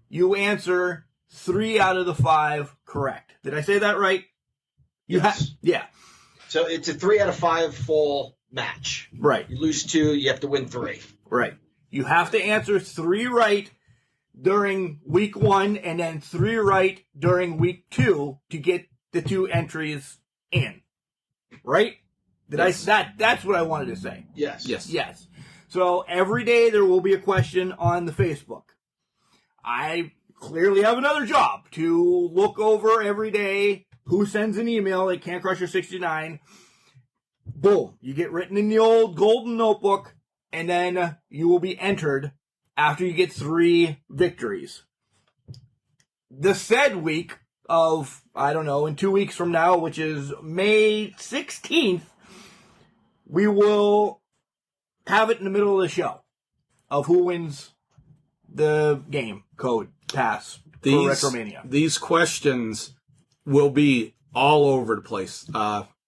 you answer 3 out of the 5 correct. Did I say that right? Yes. Yeah. So it's a 3 out of 5 fall match. Right. You lose 2, you have to win 3. Right. You have to answer 3 right during week 1 and then 3 right during week 2 to get the 2 entries in. Right? That's what I wanted to say. Yes. Yes. So every day there will be a question on the Facebook. clearly have another job to look over every day who sends an email at CanCrusher69. Boom. You get written in the old golden notebook, and then you will be entered after you get 3 victories. The said week of, I don't know, in 2 weeks from now, which is May 16th, we will have it in the middle of the show of who wins the game code pass for Retromania. These questions will be all over the place.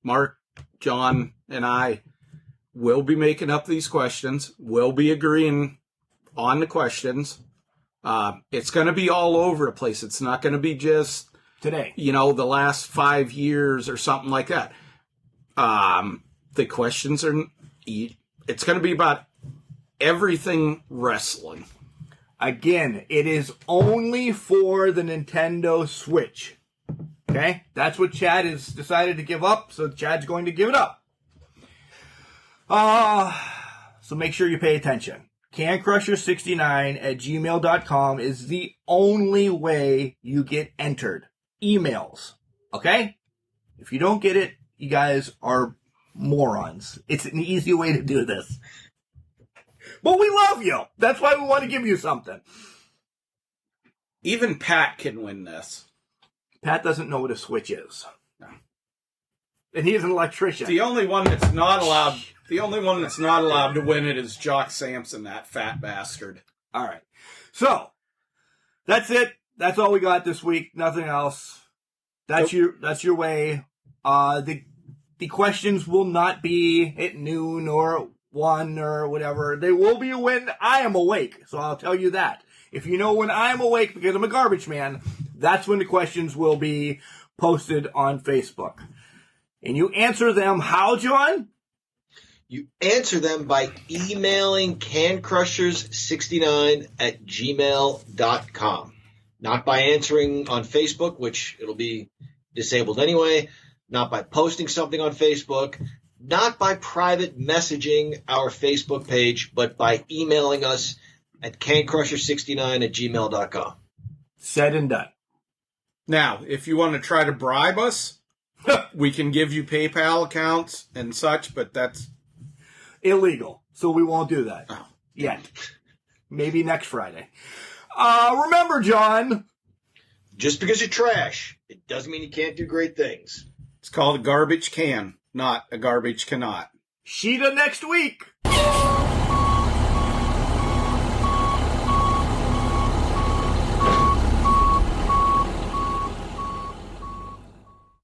Mark, John, and I will be making up these questions. We'll be agreeing on the questions. It's going to be all over the place. It's not going to be just today, the last 5 years or something like that. The questions are, it's going to be about everything wrestling. Again, it is only for the Nintendo Switch. Okay? That's what Chad has decided to give up, so Chad's going to give it up. So make sure you pay attention. CanCrusher69@gmail.com is the only way you get entered. Emails. Okay? If you don't get it, you guys are morons. It's an easy way to do this. But we love you. That's why we want to give you something. Even Pat can win this. Pat doesn't know what a Switch is. No. And he is an electrician. The only one that's not allowed to win it is Jock Sampson, that fat bastard. All right. So, that's it. That's all we got this week. Nothing else. That's your way. The questions will not be at noon or 1 or whatever. They will be when I am awake. So I'll tell you that. If you know when I'm awake because I'm a garbage man, that's when the questions will be posted on Facebook. And you answer them how, John? You answer them by emailing cancrushers69@gmail.com. Not by answering on Facebook, which it'll be disabled anyway. Not by posting something on Facebook. Not by private messaging our Facebook page, but by emailing us at cancrusher69@gmail.com. Said and done. Now, if you want to try to bribe us, we can give you PayPal accounts and such, but that's illegal. So we won't do that yet. Maybe next Friday. Remember, John. Just because you're trash, it doesn't mean you can't do great things. It's called a garbage can, not a garbage cannot. Sheeta next week.